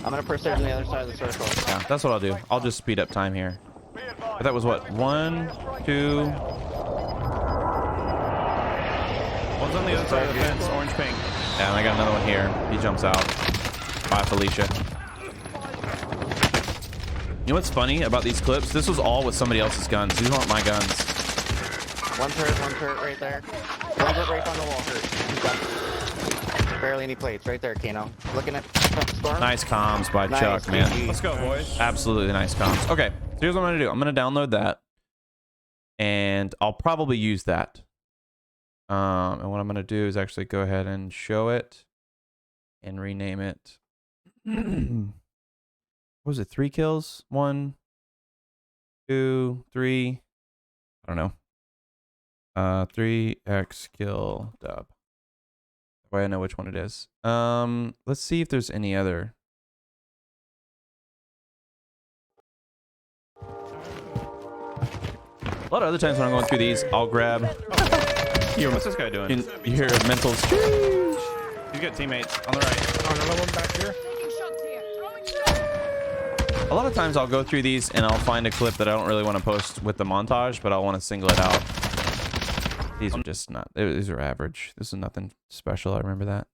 S4: I'm gonna push there on the other side of the circle.
S1: Yeah, that's what I'll do. I'll just speed up time here. But that was what? 1, 2.
S3: One's on the other side of the fence, orange pink.
S1: Yeah, and I got another one here. He jumps out. Bye, Felicia. You know what's funny about these clips? This was all with somebody else's guns. These weren't my guns.
S4: One turret right there. One right on the wall hurt. Barely any plates. Right there, Kano. Looking at Storm.
S1: Nice comms by
S4: Nice,
S1: Chuck, man.
S4: GG.
S3: Let's go, boys.
S1: Absolutely nice comms. Okay, so here's what I'm going to do. I'm going to download that. And I'll probably use that. And what I'm going to do is actually go ahead and show it. And rename it. What was it? 3 kills? 1, 2, 3. I don't know. 3x kill dub. That way I know which one it is. Let's see if there's any other. A lot of other times when I'm going through these, I'll grab.
S3: What's this guy doing?
S1: You hear a mental.
S3: He's got teammates on the right.
S5: Another one back here.
S1: A lot of times I'll go through these and I'll find a clip that I don't really want to post with the montage, but I'll want to single it out. These are just not. These are average. This is nothing special. I remember that.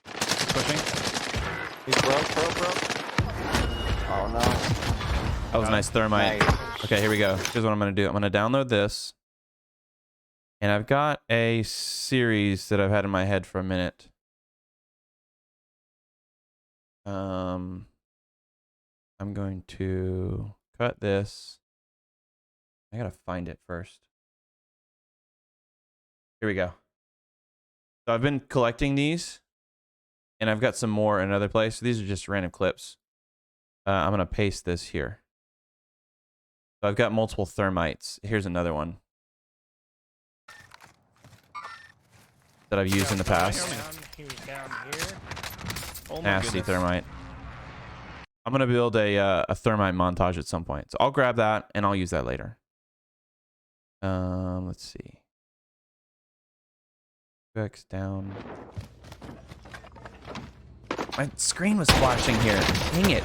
S3: Pushing.
S4: He's broke. Oh no.
S1: That was a nice thermite.
S4: Nice.
S1: Okay, here we go. Here's what I'm going to do. I'm going to download this. And I've got a series that I've had in my head for a minute. I'm going to cut this. I got to find it first. Here we go. So I've been collecting these. And I've got some more in another place. These are just random clips. I'm going to paste this here. So I've got multiple thermites. Here's another one that I've used in the past.
S3: Oh my
S1: Nasty
S3: goodness.
S1: thermite. I'm going to build a thermite montage at some point. So I'll grab that and I'll use that later. Let's see. 2x down. My screen was flashing here. Dang it.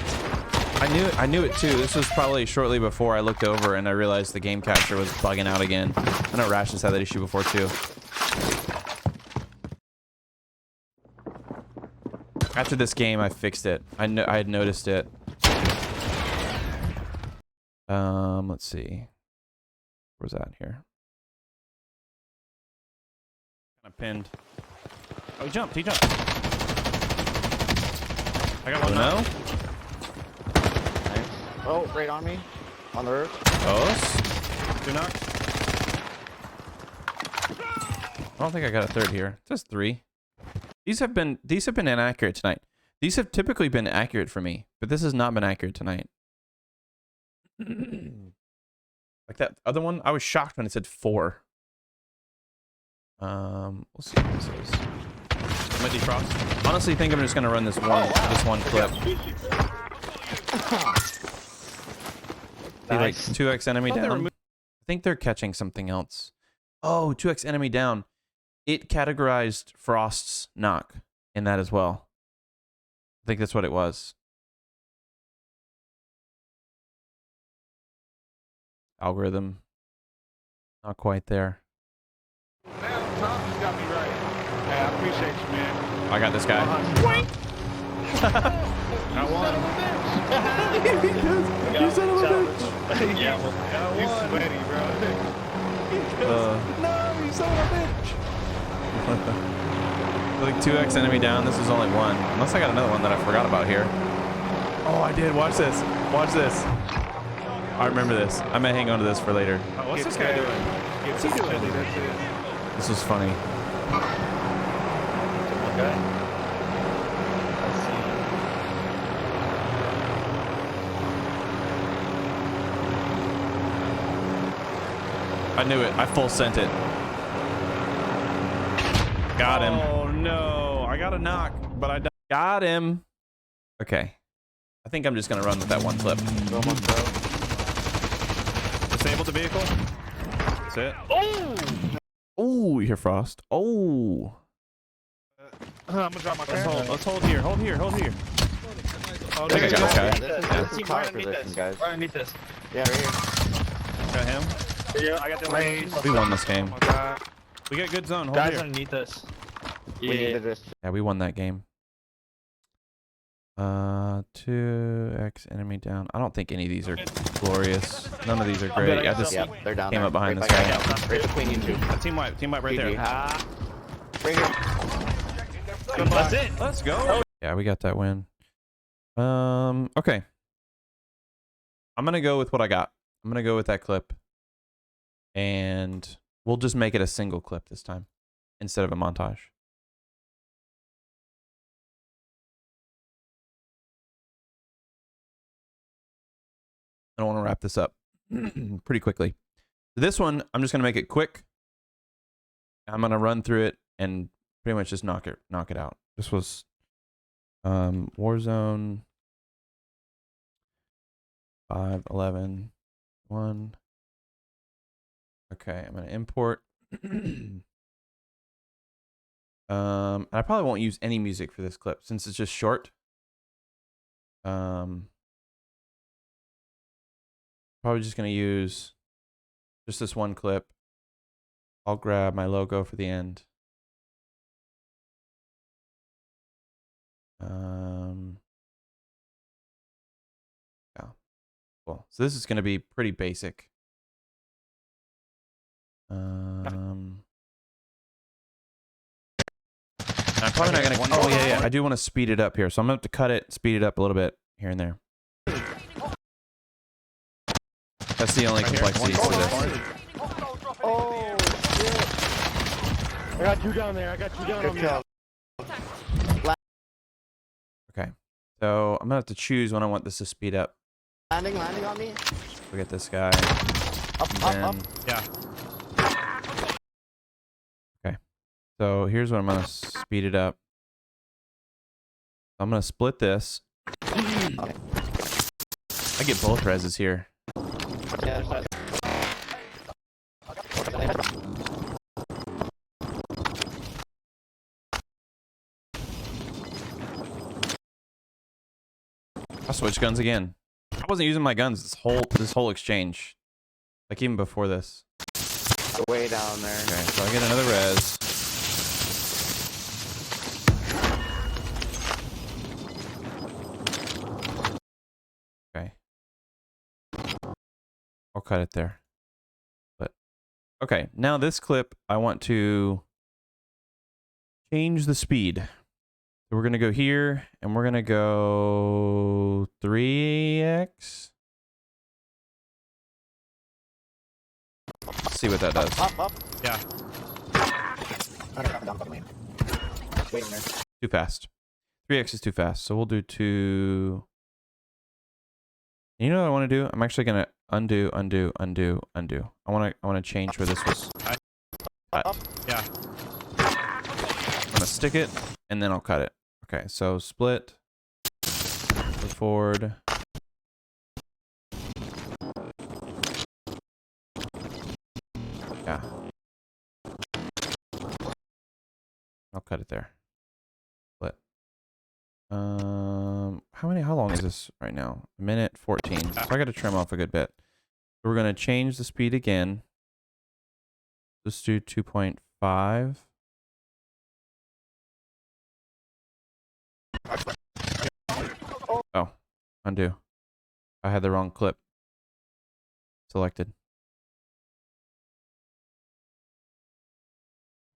S1: I knew it too. This was probably shortly before I looked over and I realized the game capture was bugging out again. I know Rash has had that issue before too. After this game, I fixed it. I had noticed it. Let's see. Where's that here?
S3: Kind of pinned. Oh, he jumped. I got one now.
S1: No?
S4: Oh, right on me. On the roof.
S1: Oh.
S3: 2 knocks.
S1: I don't think I got a third here. It says 3. These have been inaccurate tonight. These have typically been accurate for me, but this has not been accurate tonight. Like that other one, I was shocked when it said 4. We'll see what this is.
S3: I'm gonna defrost.
S1: Honestly, think I'm just gonna run this one clip. See, like 2x enemy down. I think they're catching something else. Oh, 2x enemy down. It categorized Frost's knock in that as well. I think that's what it was. Algorithm. Not quite there.
S5: Man, Tom, you got me right. Hey, I appreciate you, man.
S1: I got this guy.
S5: I won.
S1: You son of a bitch.
S5: Yeah, well, you sweaty, bro.
S1: No, you son of a bitch. Like 2x enemy down. This is only 1. Unless I got another one that I forgot about here. Oh, I did. Watch this. Watch this. I remember this. I may hang on to this for later.
S3: Oh, what's this guy doing?
S5: What's he doing? That's it.
S1: This was funny.
S5: Okay.
S1: I knew it. I full sent it. Got him.
S3: Oh no! I got a knock, but I died.
S1: Got him. Okay. I think I'm just going to run with that one clip.
S3: Disabled the vehicle. That's it.
S5: Oh!
S1: Oh, you hear Frost. Oh.
S5: I'm gonna drop my camera.
S3: Let's hold here. Hold here. Hold here.
S5: Oh,
S1: I think I got this guy.
S4: This is tower position, guys.
S6: Right underneath this.
S4: Yeah, right here.
S3: Got him.
S6: Yeah, I got the range.
S1: We won this game.
S5: Oh my god.
S3: We got good zone. Hold
S6: Guys
S3: here.
S6: underneath us.
S4: We needed this.
S1: Yeah, we won that game. 2x enemy down. I don't think any of these are glorious. None of these are great. I just
S4: Yeah, they're down
S1: came
S4: there.
S1: up behind
S4: right
S1: this
S4: by
S1: guy.
S4: you. Right between you two.
S3: Team wipe. Team wipe right there.
S4: GG. Right here.
S6: That's it.
S3: Let's go.
S1: Yeah, we got that win. Okay. I'm gonna go with what I got. I'm gonna go with that clip. And we'll just make it a single clip this time instead of a montage. I want to wrap this up pretty quickly. This one, I'm just gonna make it quick. I'm gonna run through it and pretty much just knock it out. This was Warzone 5.11 1. Okay, I'm gonna import. I probably won't use any music for this clip since it's just short. Probably just gonna use just this one clip. I'll grab my logo for the end. Yeah, cool. So this is gonna be pretty basic. I'm probably not gonna. Oh yeah. I do want to speed it up here, so I'm gonna have to cut it, speed it up a little bit here and there. That's the only complexity to this.
S6: Oh, shit. I got two down there. I got two down on
S4: Good
S6: me.
S4: kill.
S1: Okay, so I'm gonna have to choose when I want this to speed up.
S4: Landing on me.
S1: Look at this guy.
S4: Up.
S3: Yeah.
S1: Okay, so here's when I'm gonna speed it up. I'm gonna split this. I get both reses here.
S4: Yeah,
S1: I'll switch guns again. I wasn't using my guns this whole exchange, like even before this.
S4: way down there.
S1: Okay, so I get another res. Okay. I'll cut it there. But okay, now this clip, I want to change the speed. So we're gonna go here, and we're gonna go 3x. See what that does.
S4: Up.
S3: Yeah.
S4: Wait on there.
S1: Too fast. 3x is too fast, so we'll do 2. You know what I want to do? I'm actually gonna undo. I want to change where this was.
S4: Up.
S3: Yeah.
S1: I'm gonna stick it, and then I'll cut it. Okay, so split. Move forward. Yeah. I'll cut it there. Split. How long is this right now? 1:14. So I got to trim off a good bit. So we're gonna change the speed again. Let's do 2.5. Oh, undo. I had the wrong clip selected.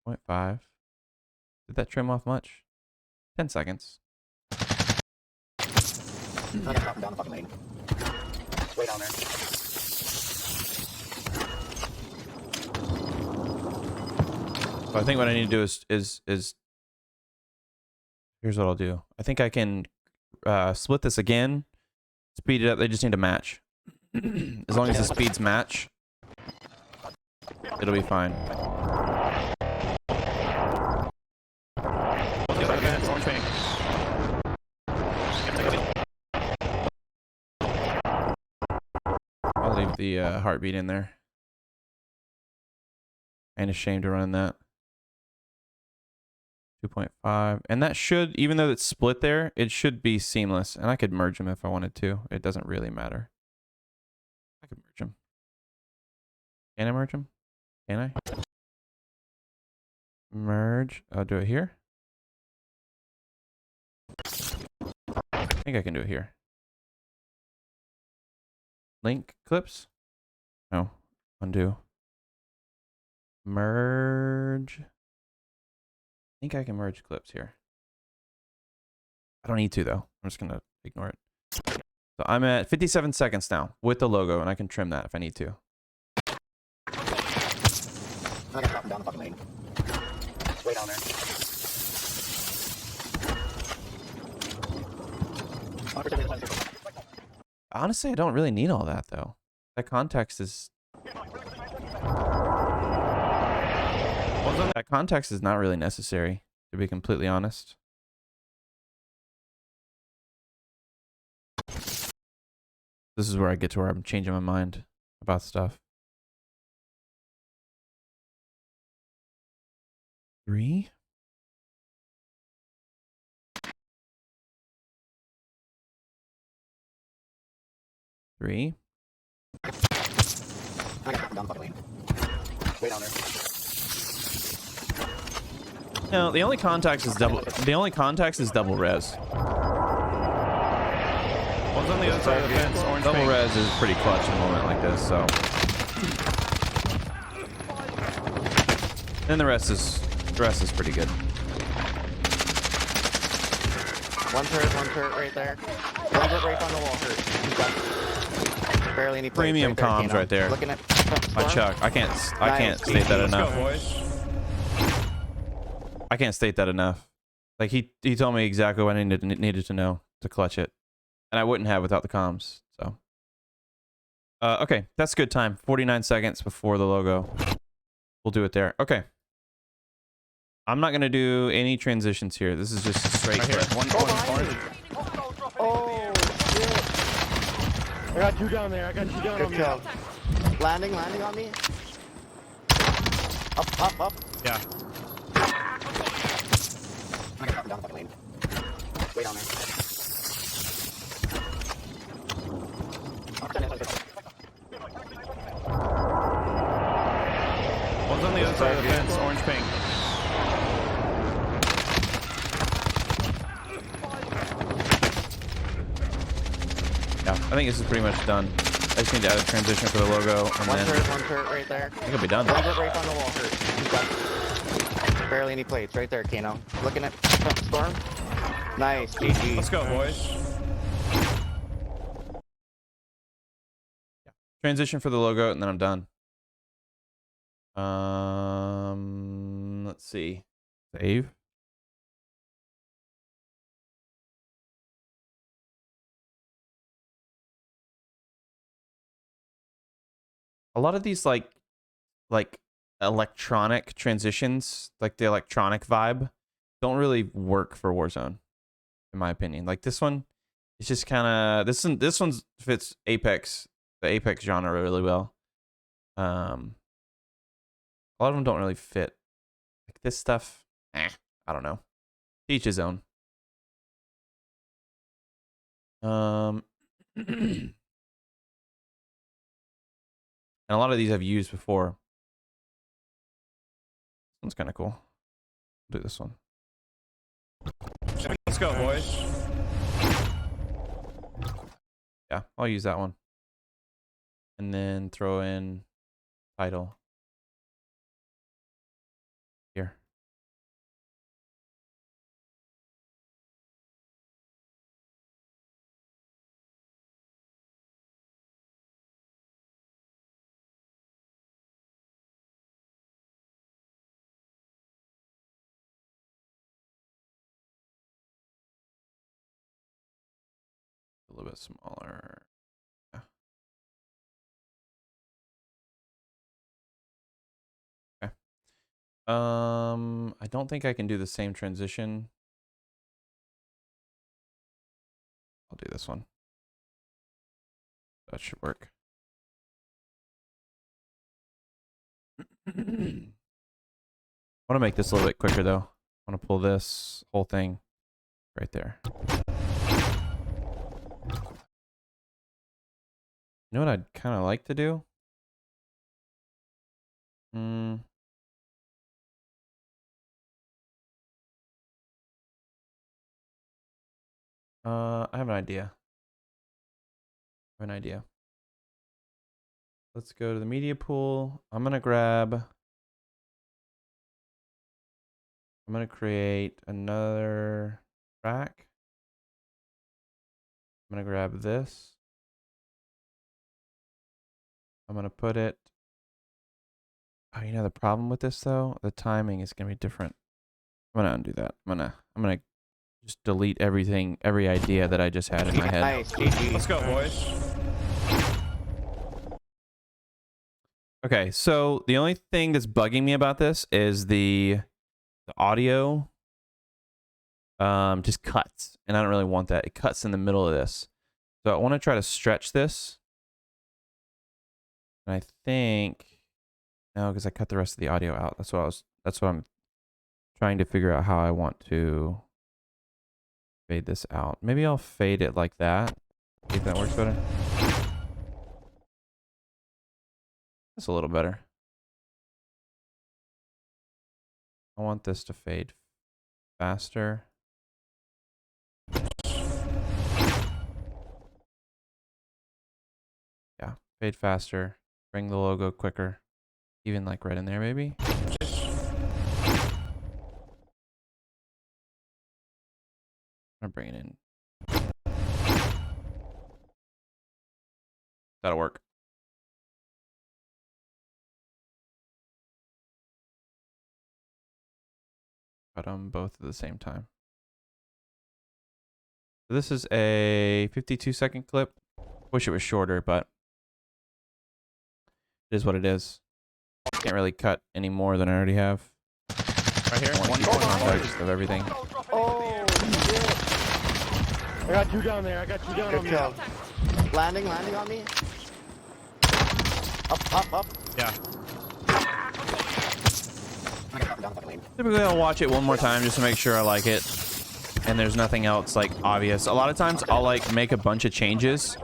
S1: 0.5. Did that trim off much? 10 seconds.
S4: Down the fucking lane. Way down there.
S1: So I think what I need to do is here's what I'll do. I think I can split this again, speed it up. They just need to match. As long as the speeds match, it'll be fine. I'll leave the heartbeat in there. Ain't ashamed of running that. 2.5. And that should, even though it's split there, it should be seamless. And I could merge them if I wanted to. It doesn't really matter. I could merge them. Can I merge them? Can I? Merge. I'll do it here. I think I can do it here. Link clips? No. Undo. Merge. I think I can merge clips here. I don't need to though. I'm just gonna ignore it. So I'm at 57 seconds now with the logo, and I can trim that if I need to.
S4: I got down the fucking lane. Way down there.
S1: Honestly, I don't really need all that though. That context is not really necessary, to be completely honest. This is where I get to where I'm changing my mind about stuff. 3. I
S4: got down the fucking lane. Way down there.
S1: No, the only context is double. The only context is double res.
S3: One's on the other side of the fence. Orange
S1: Double
S3: pink.
S1: res is pretty clutch in a moment like this. So, then the rest is pretty good.
S4: One turret right there. One turret right on the wall hurt. He's got barely any plates.
S1: Premium comms right there.
S4: Looking at
S1: My Chuck, I can't state that
S3: Let's go,
S1: enough.
S3: boys.
S1: I can't state that enough. Like he told me exactly what I needed to know to clutch it, and I wouldn't have without the comms. So, okay, that's good time. 49 seconds before the logo. We'll do it there. Okay. I'm not gonna do any transitions here. This is just straight
S3: Right here.
S1: clip.
S3: One orange.
S6: Oh, shit. I got 2 down there. I got 2 down
S4: good
S6: on me.
S4: kill. Landing on me. Up.
S3: Yeah.
S4: I got down the fucking lane. Way down there.
S3: One's on the other side of the fence. Orange pink.
S1: Yeah, I think this is pretty much done. I just need to add a transition for the logo, and
S4: One
S1: then
S4: turret right there.
S1: I think I'll be done.
S4: One turret right on the wall hurt. He's got barely any plates. Right there, Kano. Looking at Storm. Nice. GG.
S3: Let's go, boys.
S1: Transition for the logo, and then I'm done. Let's see. Save. A lot of these like electronic transitions, like the electronic vibe, don't really work for Warzone, in my opinion. Like this one, it's just kind of this one fits Apex, the Apex genre really well. A lot of them don't really fit. Like this stuff, I don't know. Each his own. And a lot of these I've used before. This one's kind of cool. I'll do this one.
S3: Let's go, boys.
S1: Yeah, I'll use that one. And then throw in title. Here. A little bit smaller. Yeah. Okay. I don't think I can do the same transition. I'll do this one. That should work. I want to make this a little bit quicker though. I want to pull this whole thing right there. You know what I'd kind of like to do? I have an idea. Let's go to the media pool. I'm gonna create another track. I'm gonna grab this. I'm gonna put it. Oh, you know the problem with this though? The timing is gonna be different. I'm gonna undo that. I'm gonna just delete everything, every idea that I just had in my head.
S4: Nice, GG.
S3: Let's go, boys.
S1: Okay, so the only thing that's bugging me about this is the audio just cuts, and I don't really want that. It cuts in the middle of this. So I want to try to stretch this. And I think no, because I cut the rest of the audio out. That's what I'm trying to figure out how I want to fade this out. Maybe I'll fade it like that. See if that works better. That's a little better. I want this to fade faster. Yeah, fade faster. Bring the logo quicker. Even like right in there, maybe. I'm gonna bring it in. That'll work. Cut them both at the same time. So this is a 52-second clip. Wish it was shorter, but it is what it is. Can't really cut any more than I already have.
S3: Right here. One
S1: Context of everything.
S6: Oh, shit. I got two down there.
S4: Good
S6: on me.
S4: kill. Landing on me. Up.
S3: Yeah.
S1: Typically, I'll watch it one more time just to make sure I like it, and there's nothing else like obvious. A lot of times, I'll like make a bunch of changes,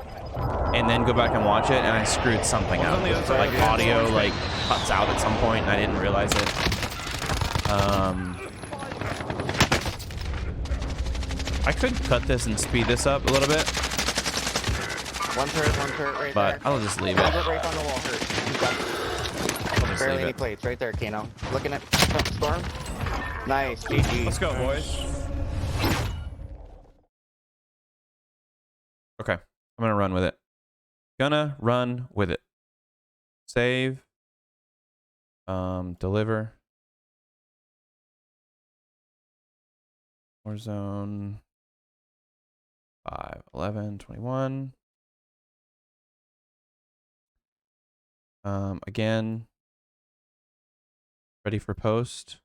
S1: and then go back and watch it, and I screwed something up. Like audio like cuts out at some point, and I didn't realize it. I could cut this and speed this up a little bit,
S4: One turret right
S1: but
S4: there.
S1: I'll just leave it.
S4: Bullet right on the wall hurt. He's got
S1: I'll just
S4: barely
S1: leave
S4: any
S1: it.
S4: plates right there, Kano. Looking at Storm. Nice, GG.
S3: Let's go, boys.
S1: Okay, I'm gonna run with it. Save. Deliver. Warzone 5, 11, 21. Again, ready for post.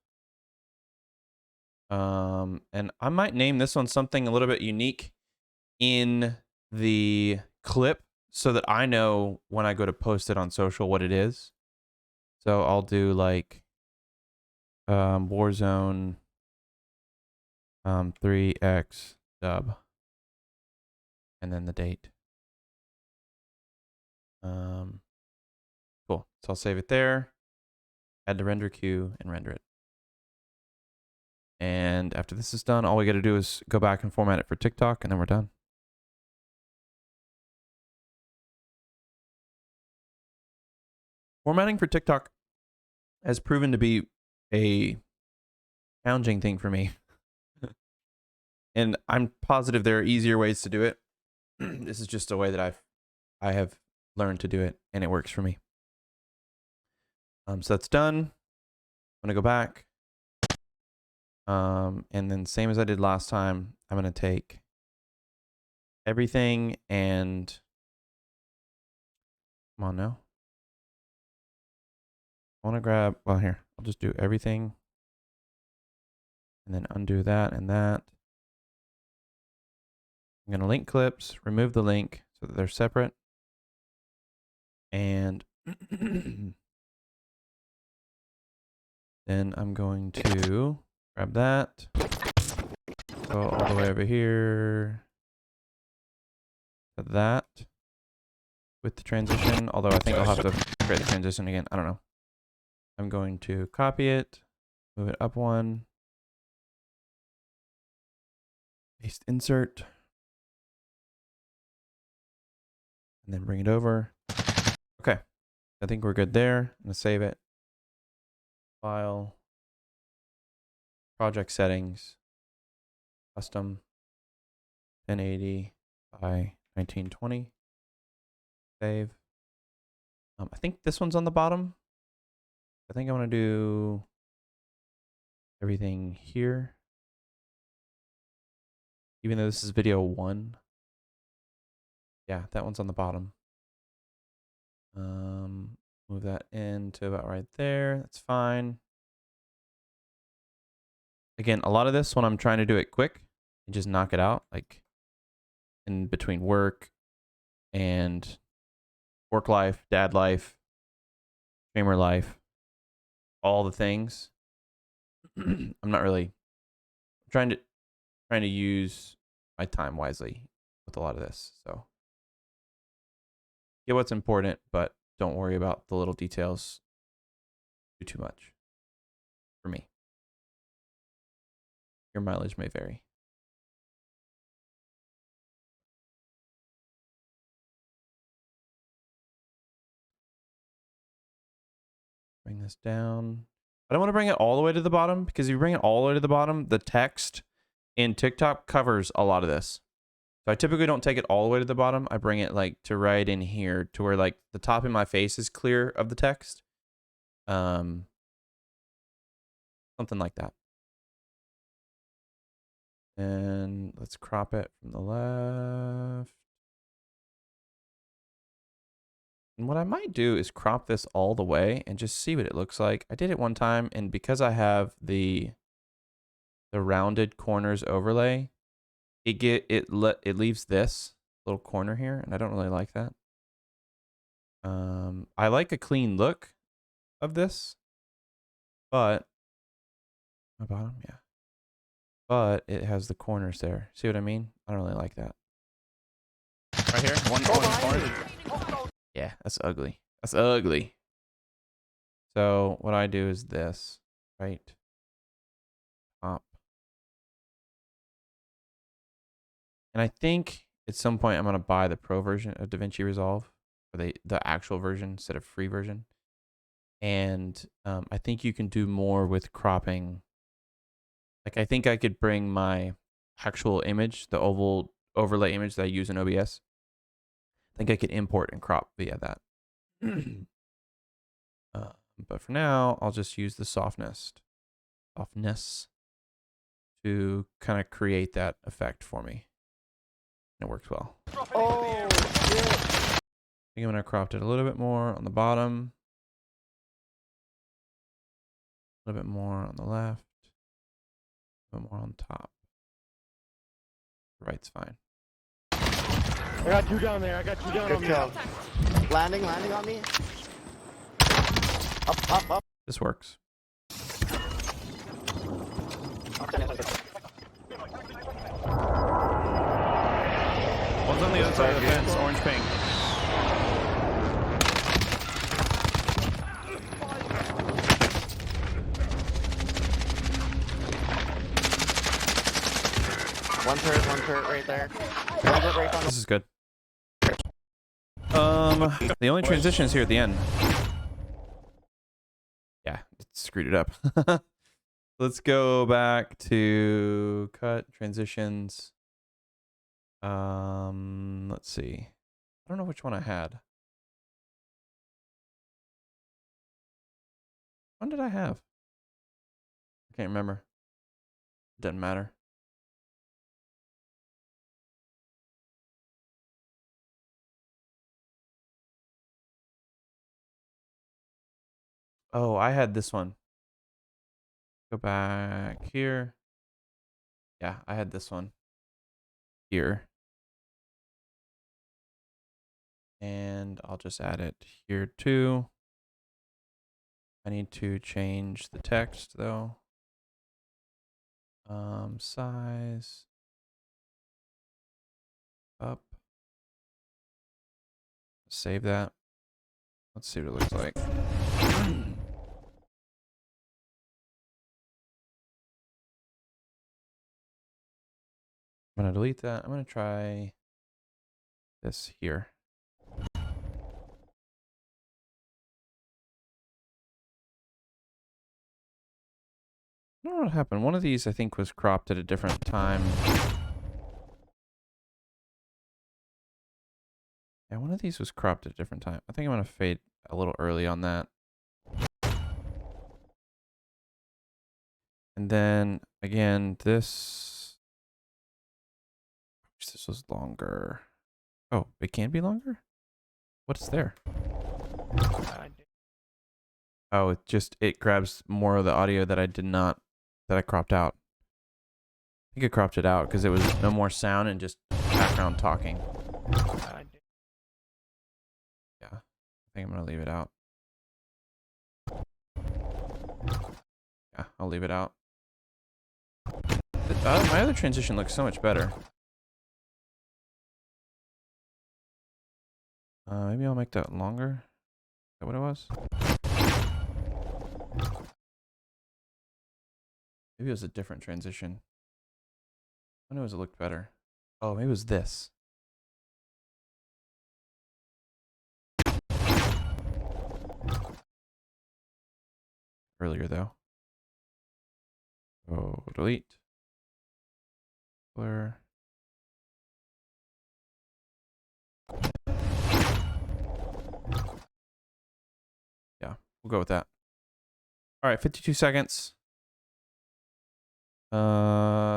S1: And I might name this one something a little bit unique in the clip so that I know when I go to post it on social what it is. So I'll do like Warzone 3x dub and then the date. Cool. So I'll save it there, add the render queue, and render it. And after this is done, all we got to do is go back and format it for TikTok, and then we're done. Formatting for TikTok has proven to be a challenging thing for me. And I'm positive there are easier ways to do it. This is just a way that I have learned to do it, and it works for me. So that's done. I'm gonna go back. And then same as I did last time, I'm gonna take everything and come on now. I want to grab, well, here, I'll just do everything and then undo that and that. I'm going to link clips, remove the link so that they're separate. And Then I'm going to grab that, go all the way over here to that with the transition, although I think I'll have to create the transition again. I don't know. I'm going to copy it, move it up one, paste insert, and then bring it over. Okay, I think we're good there. I'm gonna save it. File, project settings, custom, 1080 by 1920. Save. I think this one's on the bottom. I think I want to do everything here. Even though this is video 1. Yeah, that one's on the bottom. Move that in to about right there. That's fine. Again, a lot of this when I'm trying to do it quick and just knock it out, like in between work and work life, dad life, streamer life, all the things. I'm not really trying to use my time wisely with a lot of this. So get what's important, but don't worry about the little details too much for me. Your mileage may vary. Bring this down. I don't want to bring it all the way to the bottom because if you bring it all the way to the bottom, the text in TikTok covers a lot of this. So I typically don't take it all the way to the bottom. I bring it like to right in here to where like the top of my face is clear of the text. Something like that. And let's crop it from the left. And what I might do is crop this all the way and just see what it looks like. I did it one time, and because I have the rounded corners overlay, it leaves this little corner here, and I don't really like that. I like a clean look of this, but my bottom, yeah. But it has the corners there. See what I mean? I don't really like that.
S3: Right here. One corner.
S1: Yeah, that's ugly. That's ugly. So what I do is this, right? Top. And I think at some point I'm going to buy the pro version of DaVinci Resolve, or the actual version instead of free version. And I think you can do more with cropping. Like I think I could bring my actual image, the oval overlay image that I use in OBS. I think I could import and crop via that. But for now, I'll just use the softness to kind of create that effect for me. And it works well.
S4: Oh, shit.
S1: I think I'm going to crop it a little bit more on the bottom. A little bit more on the left. A little bit more on top. Right's fine.
S6: I got 2 down there. I got 2 down
S4: Good
S6: on me.
S4: kill. Landing on me. Up.
S1: This works.
S3: One's on the other side of the fence. Orange pink.
S4: One turret right there. One turret right on
S1: This is good. The only transition is here at the end. Yeah, it screwed it up. Let's go back to cut transitions. Let's see. I don't know which one I had. When did I have? I can't remember. Doesn't matter. Oh, I had this one. Go back here. Yeah, I had this one here. And I'll just add it here too. I need to change the text though. Size up. Save that. Let's see what it looks like. I'm gonna delete that. I'm gonna try this here. I don't know what happened. One of these I think was cropped at a different time. Yeah, one of these was cropped at a different time. I think I'm gonna fade a little early on that. And then again, this was longer. Oh, it can be longer? What's there? Oh, it grabs more of the audio that I cropped out. I think I cropped it out because it was no more sound and just background talking. Yeah, I think I'm gonna leave it out. Yeah, I'll leave it out. My other transition looks so much better. Maybe I'll make that longer. Is that what it was? Maybe it was a different transition. I know it looked better. Oh, maybe it was this. Earlier though. Oh, delete. Blur. Yeah, we'll go with that. All right, 52 seconds.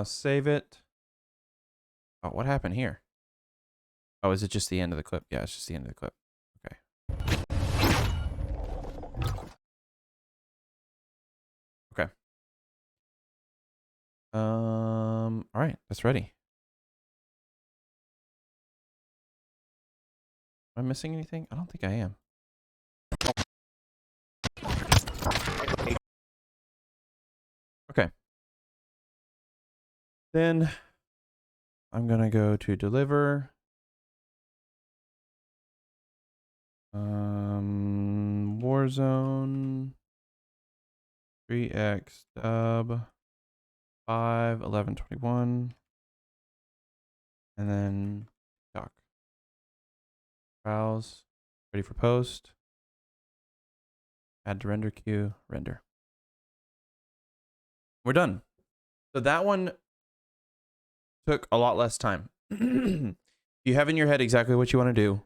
S1: Save it. Oh, what happened here? Oh, is it just the end of the clip? Yeah, it's just the end of the clip. Okay. Okay. All right, that's ready. Am I missing anything? I don't think I am. Okay. Then I'm gonna go to deliver. Warzone 3x dub 5/11/21, and then doc. Browse. Ready for post. Add to render queue. Render. We're done. So that one took a lot less time. You have in your head exactly what you want to do,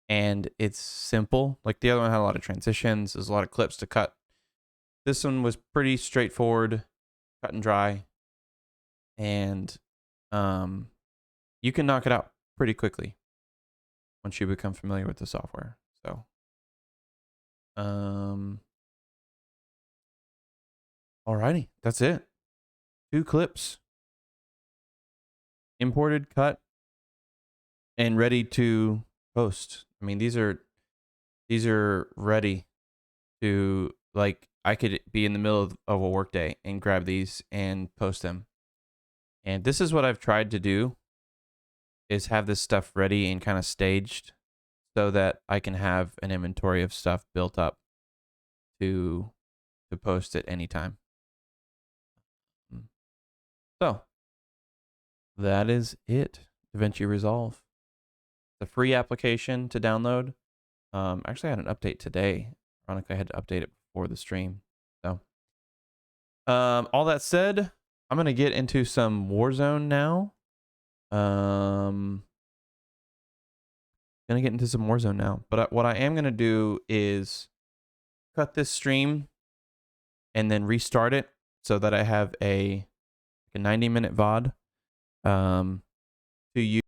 S1: and it's simple. Like the other one had a lot of transitions. There's a lot of clips to cut. This one was pretty straightforward, cut and dry, and you can knock it out pretty quickly once you become familiar with the software. So, alrighty, that's it. 2 clips, imported, cut, and ready to post. I mean, these are ready to, like, I could be in the middle of a workday and grab these and post them. And this is what I've tried to do, is have this stuff ready and kind of staged so that I can have an inventory of stuff built up to post at any time. So that is it. DaVinci Resolve. The free application to download. Actually, I had an update today. Ironically, I had to update it before the stream. So, all that said, I'm gonna get into some Warzone now. Gonna get into some Warzone now. But what I am gonna do is cut this stream and then restart it so that I have a 90-minute VOD to use.